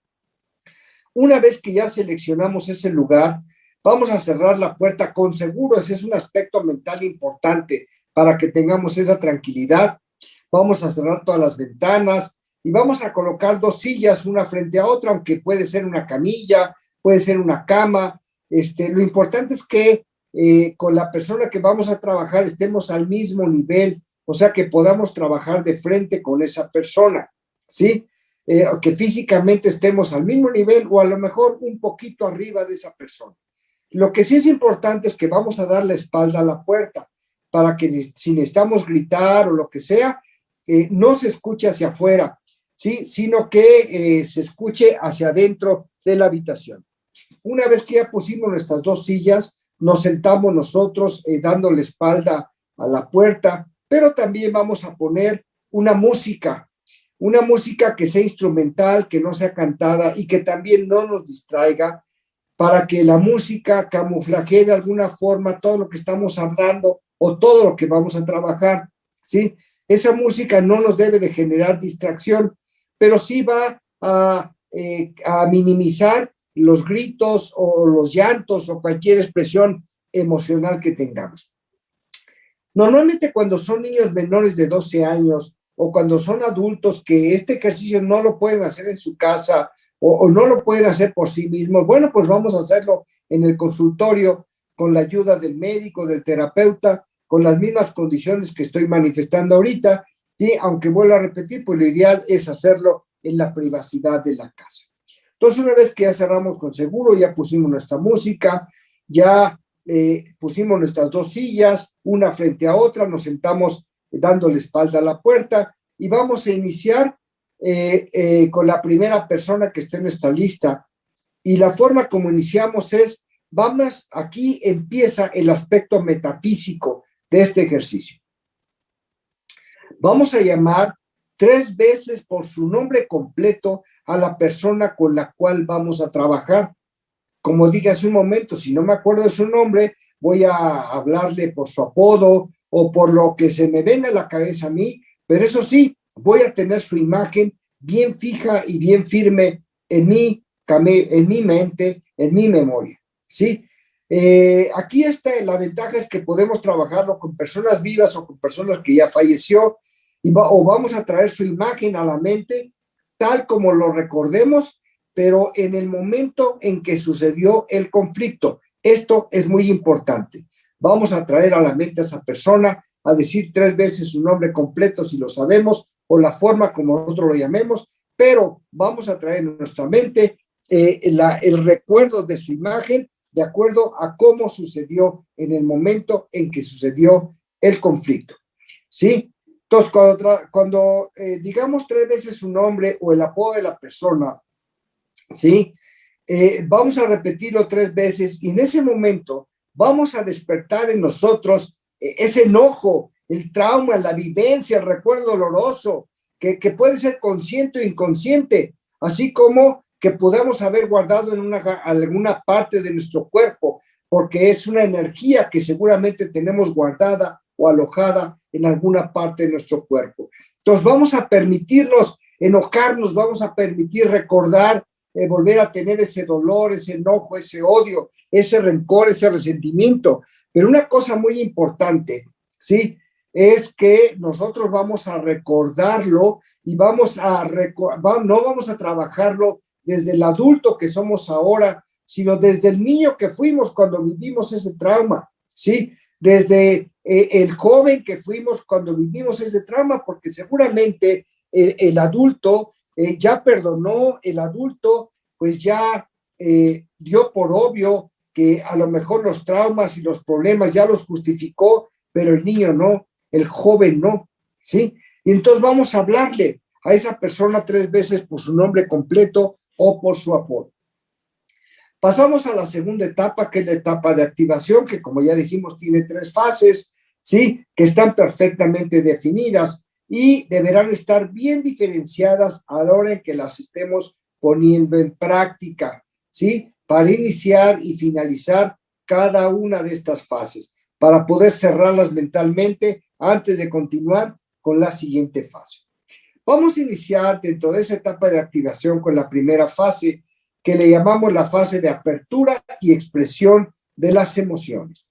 Una vez que ya seleccionamos ese lugar, vamos a cerrar la puerta con seguro. Ese es un aspecto mental importante para que tengamos esa tranquilidad. Vamos a cerrar todas las ventanas y vamos a colocar 2 sillas una frente a otra, aunque puede ser una camilla, puede ser una cama. Lo importante es que con la persona que vamos a trabajar estemos al mismo nivel, o sea, que podamos trabajar de frente con esa persona, ¿sí? Que físicamente estemos al mismo nivel o a lo mejor un poquito arriba de esa persona. Lo que sí es importante es que vamos a dar la espalda a la puerta para que si necesitamos gritar o lo que sea, no se escuche hacia afuera, ¿sí? Sino que se escuche hacia adentro de la habitación. Una vez que ya pusimos nuestras 2 sillas, nos sentamos nosotros dando la espalda a la puerta, pero también vamos a poner una música que sea instrumental, que no sea cantada y que también no nos distraiga, para que la música camuflajee de alguna forma todo lo que estamos hablando o todo lo que vamos a trabajar, ¿sí? Esa música no nos debe de generar distracción, pero sí va a minimizar los gritos o los llantos o cualquier expresión emocional que tengamos. Normalmente cuando son niños menores de 12 años o cuando son adultos que este ejercicio no lo pueden hacer en su casa o no lo pueden hacer por sí mismos, bueno, pues vamos a hacerlo en el consultorio con la ayuda del médico, del terapeuta, con las mismas condiciones que estoy manifestando ahorita, y aunque vuelvo a repetir, pues lo ideal es hacerlo en la privacidad de la casa. Entonces, una vez que ya cerramos con seguro, ya pusimos nuestra música, ya pusimos nuestras 2 sillas, una frente a otra, nos sentamos dando la espalda a la puerta y vamos a iniciar con la primera persona que esté en nuestra lista. Y la forma como iniciamos es, aquí empieza el aspecto metafísico de este ejercicio. Vamos a llamar 3 veces por su nombre completo a la persona con la cual vamos a trabajar. Como dije hace un momento, si no me acuerdo de su nombre, voy a hablarle por su apodo o por lo que se me venga a la cabeza a mí, pero eso sí, voy a tener su imagen bien fija y bien firme en mi mente, en mi memoria, ¿sí? Aquí la ventaja es que podemos trabajarlo con personas vivas o con personas que ya falleció, o vamos a traer su imagen a la mente tal como lo recordemos, pero en el momento en que sucedió el conflicto. Esto es muy importante. Vamos a traer a la mente a esa persona, a decir 3 veces su nombre completo si lo sabemos, o la forma como nosotros lo llamemos, pero vamos a traer en nuestra mente el recuerdo de su imagen de acuerdo a cómo sucedió en el momento en que sucedió el conflicto, ¿sí? Entonces, cuando digamos 3 veces su nombre o el apodo de la persona, ¿sí? Vamos a repetirlo 3 veces y en ese momento vamos a despertar en nosotros ese enojo, el trauma, la vivencia, el recuerdo doloroso, que puede ser consciente o inconsciente, así como que podamos haber guardado en alguna parte de nuestro cuerpo, porque es una energía que seguramente tenemos guardada o alojada en alguna parte de nuestro cuerpo. Entonces vamos a permitirnos enojarnos, vamos a permitir recordar, volver a tener ese dolor, ese enojo, ese odio, ese rencor, ese resentimiento. Pero una cosa muy importante, ¿sí? Es que nosotros vamos a recordarlo y no vamos a trabajarlo desde el adulto que somos ahora, sino desde el niño que fuimos cuando vivimos ese trauma, ¿sí? Desde el joven que fuimos cuando vivimos ese trauma, porque seguramente el adulto ya perdonó, el adulto pues ya dio por obvio que a lo mejor los traumas y los problemas ya los justificó, pero el niño no, el joven no, ¿sí? Y entonces vamos a hablarle a esa persona 3 veces por su nombre completo o por su apodo. Pasamos a la segunda etapa, que es la etapa de activación, que como ya dijimos tiene 3 fases, ¿sí? Que están perfectamente definidas y deberán estar bien diferenciadas a la hora en que las estemos poniendo en práctica, ¿sí? Para iniciar y finalizar cada una de estas fases, para poder cerrarlas mentalmente antes de continuar con la siguiente fase. Vamos a iniciar dentro de esa etapa de activación con la primera fase, que le llamamos la fase de apertura y expresión de las emociones.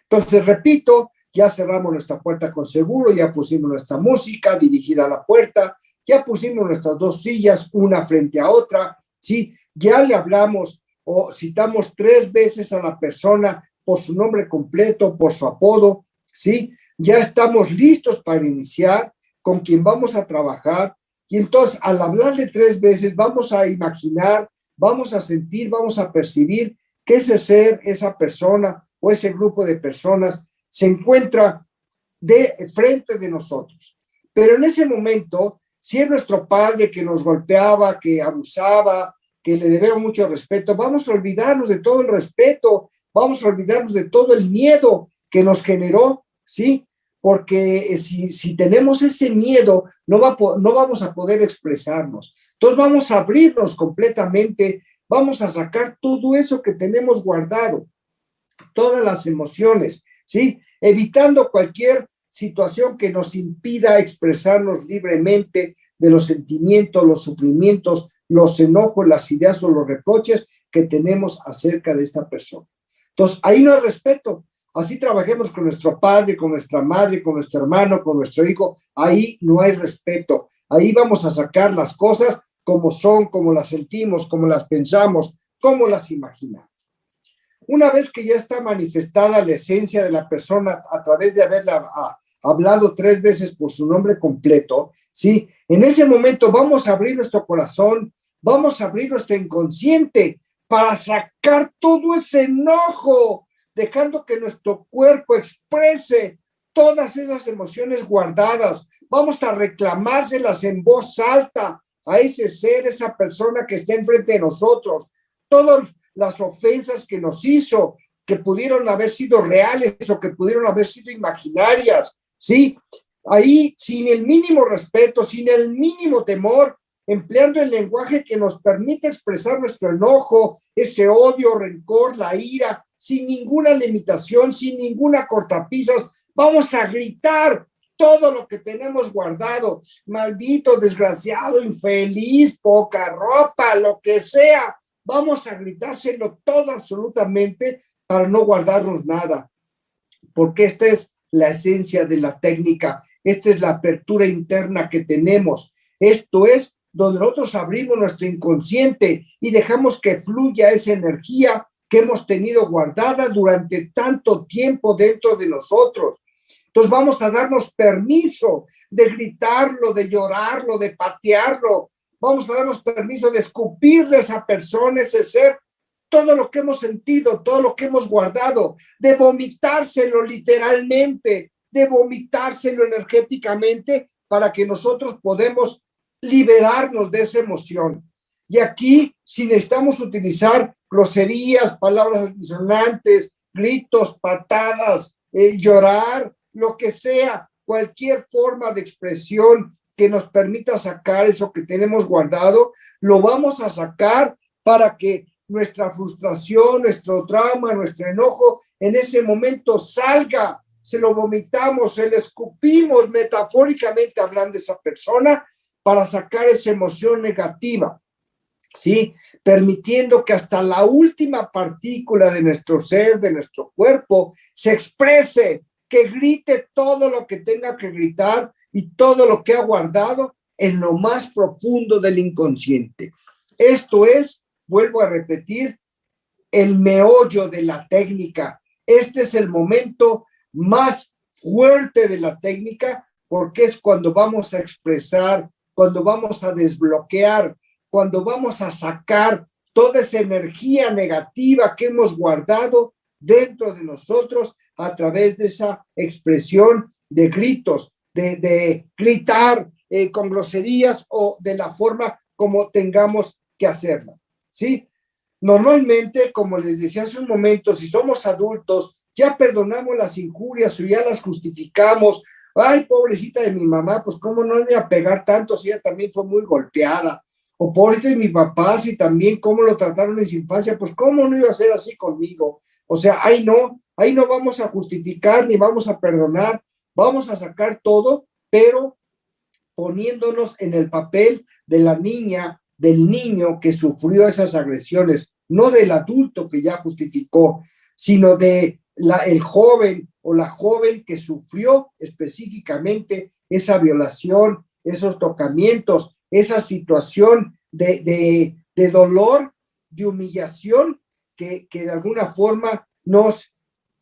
Entonces, repito, ya cerramos nuestra puerta con seguro, ya pusimos nuestra música dirigida a la puerta, ya pusimos nuestras 2 sillas, una frente a otra, ¿sí? Ya le hablamos o citamos 3 veces a la persona por su nombre completo, por su apodo, ¿sí? Ya estamos listos para iniciar con quien vamos a trabajar y entonces al hablarle 3 veces vamos a imaginar, vamos a sentir, vamos a percibir que ese ser, esa persona o ese grupo de personas se encuentra de frente de nosotros. Pero en ese momento, si es nuestro padre que nos golpeaba, que abusaba, que le debemos mucho respeto, vamos a olvidarnos de todo el respeto, vamos a olvidarnos de todo el miedo que nos generó, ¿sí? Porque si tenemos ese miedo, no vamos a poder expresarnos. Entonces vamos a abrirnos completamente, vamos a sacar todo eso que tenemos guardado, todas las emociones, ¿sí? Evitando cualquier situación que nos impida expresarnos libremente de los sentimientos, los sufrimientos, los enojos, las ideas o los reproches que tenemos acerca de esta persona. Entonces, ahí no hay respeto. Así trabajemos con nuestro padre, con nuestra madre, con nuestro hermano, con nuestro hijo. Ahí no hay respeto. Ahí vamos a sacar las cosas como son, como las sentimos, como las pensamos, como las imaginamos. Una vez que ya está manifestada la esencia de la persona a través de haberla hablado 3 veces por su nombre completo, ¿sí? En ese momento vamos a abrir nuestro corazón, vamos a abrir nuestro inconsciente para sacar todo ese enojo, dejando que nuestro cuerpo exprese todas esas emociones guardadas. Vamos a reclamárselas en voz alta a ese ser, esa persona que está enfrente de nosotros. Todas las ofensas que nos hizo, que pudieron haber sido reales o que pudieron haber sido imaginarias, ¿sí? Ahí, sin el mínimo respeto, sin el mínimo temor, empleando el lenguaje que nos permite expresar nuestro enojo, ese odio, rencor, la ira, sin ninguna limitación, sin ninguna cortapisas, vamos a gritar todo lo que tenemos guardado, maldito, desgraciado, infeliz, poca ropa, lo que sea, vamos a gritárselo todo absolutamente para no guardarnos nada, porque esta es la esencia de la técnica, esta es la apertura interna que tenemos, esto es donde nosotros abrimos nuestro inconsciente y dejamos que fluya esa energía que hemos tenido guardada durante tanto tiempo dentro de nosotros. Entonces vamos a darnos permiso de gritarlo, de llorarlo, de patearlo. Vamos a darnos permiso de escupirle a esa persona, ese ser, todo lo que hemos sentido, todo lo que hemos guardado, de vomitárselo literalmente, de vomitárselo energéticamente para que nosotros podamos liberarnos de esa emoción. Y aquí, si necesitamos utilizar groserías, palabras altisonantes, gritos, patadas, llorar, lo que sea, cualquier forma de expresión que nos permita sacar eso que tenemos guardado, lo vamos a sacar para que nuestra frustración, nuestro trauma, nuestro enojo en ese momento salga, se lo vomitamos, se lo escupimos metafóricamente hablando de esa persona para sacar esa emoción negativa, ¿sí? Permitiendo que hasta la última partícula de nuestro ser, de nuestro cuerpo, se exprese, que grite todo lo que tenga que gritar y todo lo que ha guardado en lo más profundo del inconsciente. Esto es, vuelvo a repetir, el meollo de la técnica. Este es el momento más fuerte de la técnica, porque es cuando vamos a expresar, cuando vamos a desbloquear, cuando vamos a sacar toda esa energía negativa que hemos guardado dentro de nosotros a través de esa expresión de gritos, de gritar con groserías o de la forma como tengamos que hacerla, ¿sí? Normalmente, como les decía hace un momento, si somos adultos, ya perdonamos las injurias o ya las justificamos. Ay, pobrecita de mi mamá, pues cómo no me iba a pegar tanto si ella también fue muy golpeada. O pobrecito de mi papá, si también cómo lo trataron en su infancia, pues cómo no iba a ser así conmigo. O sea, ahí no vamos a justificar ni vamos a perdonar, vamos a sacar todo, pero poniéndonos en el papel de la niña, del niño que sufrió esas agresiones, no del adulto que ya justificó, sino de el joven o la joven que sufrió específicamente esa violación, esos tocamientos, esa situación de dolor, de humillación que de alguna forma nos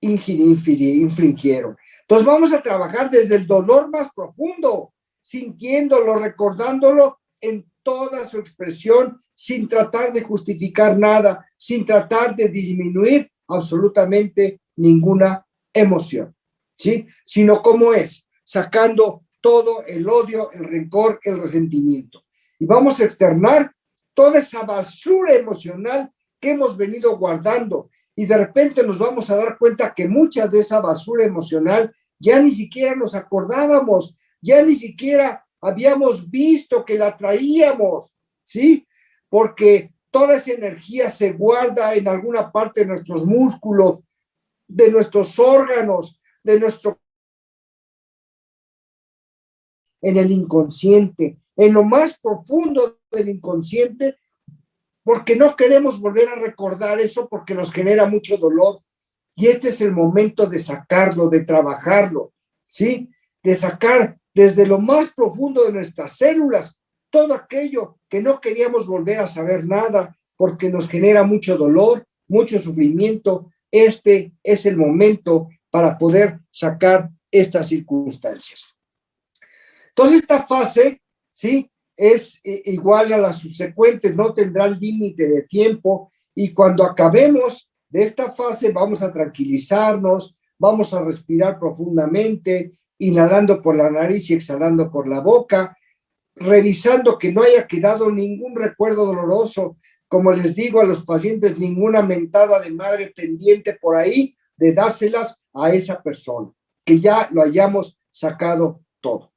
infringieron. Entonces vamos a trabajar desde el dolor más profundo, sintiéndolo, recordándolo en toda su expresión, sin tratar de justificar nada, sin tratar de disminuir absolutamente ninguna emoción, ¿sí? Sino como es, sacando todo el odio, el rencor, el resentimiento. Y vamos a externar toda esa basura emocional que hemos venido guardando. Y de repente nos vamos a dar cuenta que mucha de esa basura emocional ya ni siquiera nos acordábamos, ya ni siquiera habíamos visto que la traíamos, ¿sí? Porque toda esa energía se guarda en alguna parte de nuestros músculos, de nuestros órganos, en el inconsciente, en lo más profundo del inconsciente, porque no queremos volver a recordar eso porque nos genera mucho dolor. Y este es el momento de sacarlo, de trabajarlo, ¿sí? De sacar desde lo más profundo de nuestras células todo aquello que no queríamos volver a saber nada porque nos genera mucho dolor, mucho sufrimiento. Este es el momento para poder sacar estas circunstancias. Entonces, esta fase, ¿sí? Es igual a las subsecuentes, no tendrá límite de tiempo y cuando acabemos de esta fase vamos a tranquilizarnos, vamos a respirar profundamente, inhalando por la nariz y exhalando por la boca, revisando que no haya quedado ningún recuerdo doloroso, como les digo a los pacientes, ninguna mentada de madre pendiente por ahí de dárselas a esa persona, que ya lo hayamos sacado todo.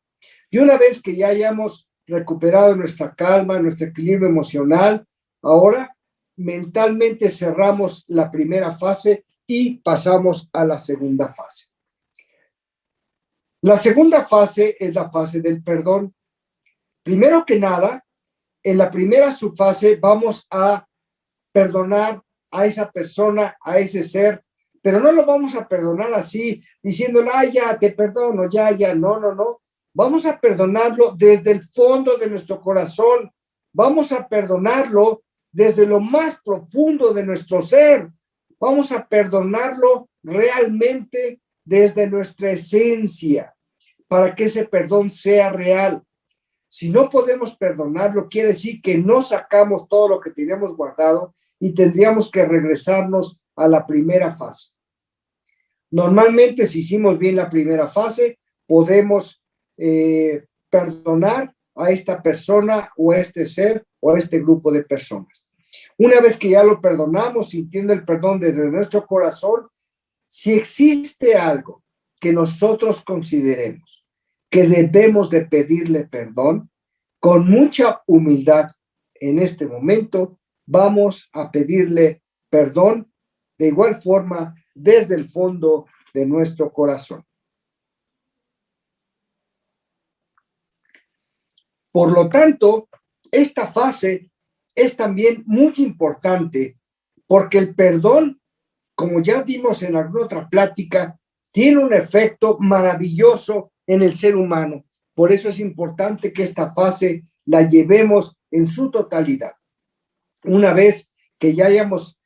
Y una vez que ya hayamos recuperado nuestra calma, nuestro equilibrio emocional, ahora mentalmente cerramos la primera fase y pasamos a la segunda fase. La segunda fase es la fase del perdón. Primero que nada, en la primera subfase vamos a perdonar a esa persona, a ese ser, pero no lo vamos a perdonar así, diciéndole, ah, ya, te perdono, ya, no. Vamos a perdonarlo desde el fondo de nuestro corazón. Vamos a perdonarlo desde lo más profundo de nuestro ser. Vamos a perdonarlo realmente desde nuestra esencia para que ese perdón sea real. Si no podemos perdonarlo, quiere decir que no sacamos todo lo que teníamos guardado y tendríamos que regresarnos a la primera fase. Normalmente, si hicimos bien la primera fase, podemos perdonar a esta persona o a este ser o a este grupo de personas. Una vez que ya lo perdonamos, sintiendo el perdón desde nuestro corazón, si existe algo que nosotros consideremos que debemos de pedirle perdón, con mucha humildad en este momento vamos a pedirle perdón de igual forma desde el fondo de nuestro corazón. Por lo tanto, esta fase es también muy importante porque el perdón, como ya vimos en alguna otra plática, tiene un efecto maravilloso en el ser humano. Por eso es importante que esta fase la llevemos en su totalidad. Una vez que ya hayamos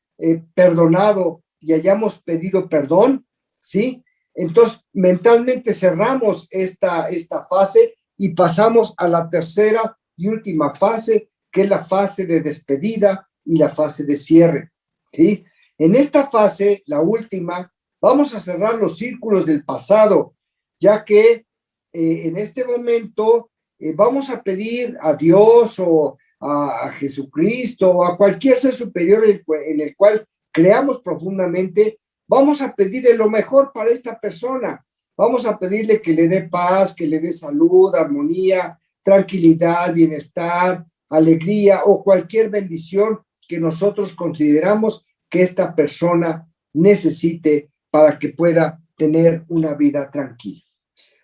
perdonado y hayamos pedido perdón, ¿sí? Entonces, mentalmente cerramos esta fase y pasamos a la tercera y última fase, que es la fase de despedida y la fase de cierre, ¿sí? En esta fase, la última, vamos a cerrar los círculos del pasado, ya que en este momento vamos a pedir a Dios o a Jesucristo o a cualquier ser superior en el cual creamos profundamente, vamos a pedirle lo mejor para esta persona. Vamos a pedirle que le dé paz, que le dé salud, armonía, tranquilidad, bienestar, alegría o cualquier bendición que nosotros consideramos que esta persona necesite para que pueda tener una vida tranquila.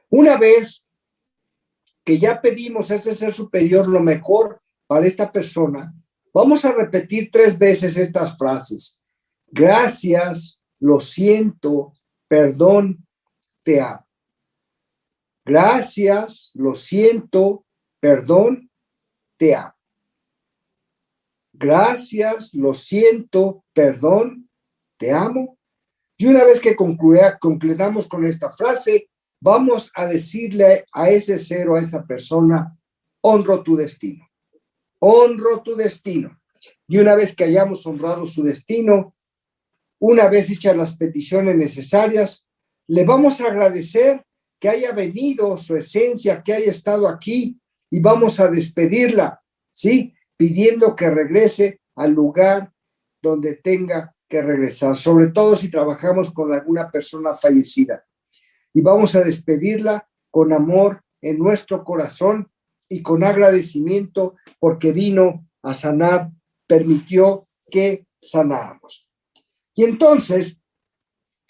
Una vez que ya pedimos a ese ser superior lo mejor para esta persona, vamos a repetir 3 veces estas frases. Gracias, lo siento, perdón, te amo. Gracias, lo siento, perdón, te amo. Gracias, lo siento, perdón, te amo. Y una vez que concluyamos con esta frase, vamos a decirle a ese ser o a esa persona, honro tu destino. Honro tu destino. Y una vez que hayamos honrado su destino, una vez hechas las peticiones necesarias, le vamos a agradecer que haya venido su esencia, que haya estado aquí, y vamos a despedirla, ¿sí? Pidiendo que regrese al lugar donde tenga que regresar, sobre todo si trabajamos con alguna persona fallecida. Y vamos a despedirla con amor en nuestro corazón y con agradecimiento porque vino a sanar, permitió que sanáramos. Y entonces,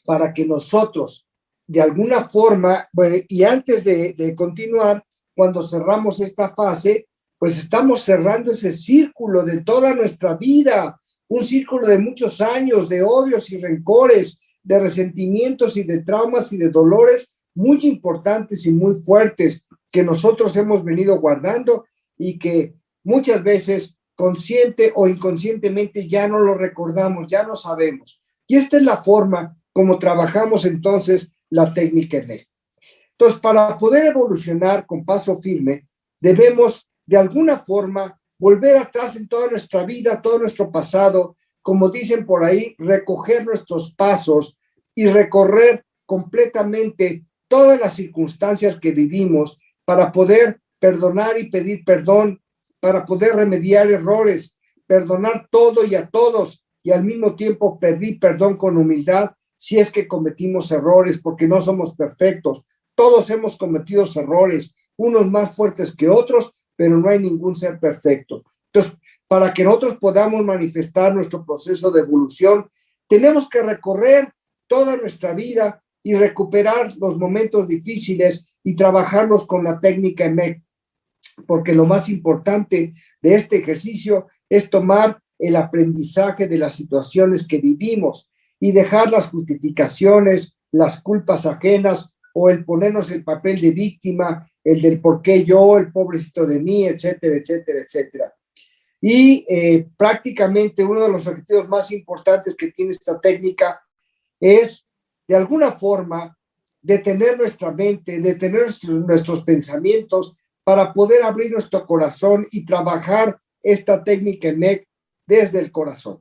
para que nosotros, de alguna forma, bueno, y antes de continuar, cuando cerramos esta fase, pues estamos cerrando ese círculo de toda nuestra vida, un círculo de muchos años de odios y rencores, de resentimientos y de traumas y de dolores muy importantes y muy fuertes que nosotros hemos venido guardando y que muchas veces consciente o inconscientemente ya no lo recordamos, ya no sabemos. Y esta es la forma como trabajamos entonces la técnica EMEC. Entonces, para poder evolucionar con paso firme, debemos de alguna forma volver atrás en toda nuestra vida, todo nuestro pasado, como dicen por ahí, recoger nuestros pasos y recorrer completamente todas las circunstancias que vivimos para poder perdonar y pedir perdón, para poder remediar errores, perdonar todo y a todos y al mismo tiempo pedir perdón con humildad si es que cometimos errores, porque no somos perfectos. Todos hemos cometido errores, unos más fuertes que otros, pero no hay ningún ser perfecto. Entonces, para que nosotros podamos manifestar nuestro proceso de evolución, tenemos que recorrer toda nuestra vida y recuperar los momentos difíciles y trabajarlos con la técnica EMEC, porque lo más importante de este ejercicio es tomar el aprendizaje de las situaciones que vivimos y dejar las justificaciones, las culpas ajenas o el ponernos el papel de víctima, el del por qué yo, el pobrecito de mí, etcétera, etcétera, etcétera. Y prácticamente uno de los objetivos más importantes que tiene esta técnica es, de alguna forma, detener nuestra mente, detener nuestros pensamientos para poder abrir nuestro corazón y trabajar esta técnica EMEC desde el corazón.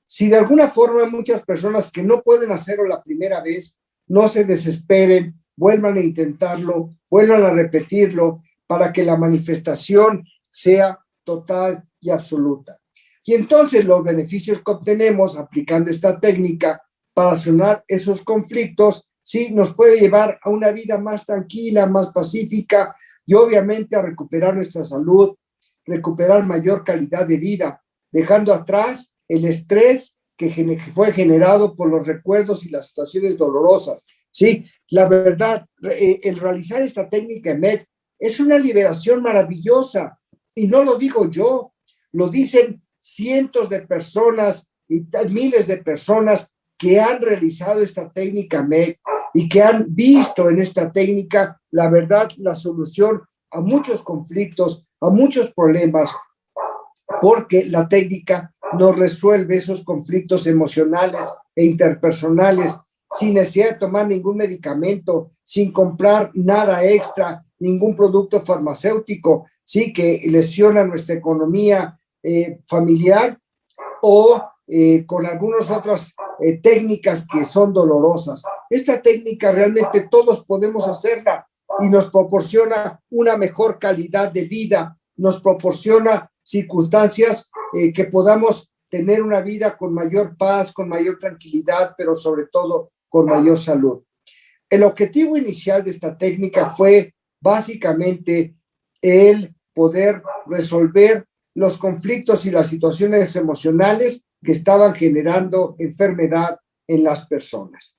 Si de alguna forma muchas personas que no pueden hacerlo la primera vez, no se desesperen, vuelvan a intentarlo, vuelvan a repetirlo para que la manifestación sea total y absoluta. Y entonces los beneficios que obtenemos aplicando esta técnica para solucionar esos conflictos, sí, nos puede llevar a una vida más tranquila, más pacífica y obviamente a recuperar nuestra salud, recuperar mayor calidad de vida, dejando atrás el estrés que fue generado por los recuerdos y las situaciones dolorosas. Sí, la verdad, el realizar esta técnica EMEC es una liberación maravillosa y no lo digo yo, lo dicen cientos de personas y miles de personas que han realizado esta técnica EMEC y que han visto en esta técnica, la verdad, la solución a muchos conflictos, a muchos problemas, porque la técnica nos resuelve esos conflictos emocionales e interpersonales sin necesidad de tomar ningún medicamento, sin comprar nada extra, ningún producto farmacéutico, sí, que lesiona nuestra economía familiar o con algunas otras técnicas que son dolorosas. Esta técnica realmente todos podemos hacerla y nos proporciona una mejor calidad de vida, nos proporciona circunstancias que podamos tener una vida con mayor paz, con mayor tranquilidad, pero sobre todo con mayor salud. El objetivo inicial de esta técnica fue básicamente el poder resolver los conflictos y las situaciones emocionales que estaban generando enfermedad en las personas.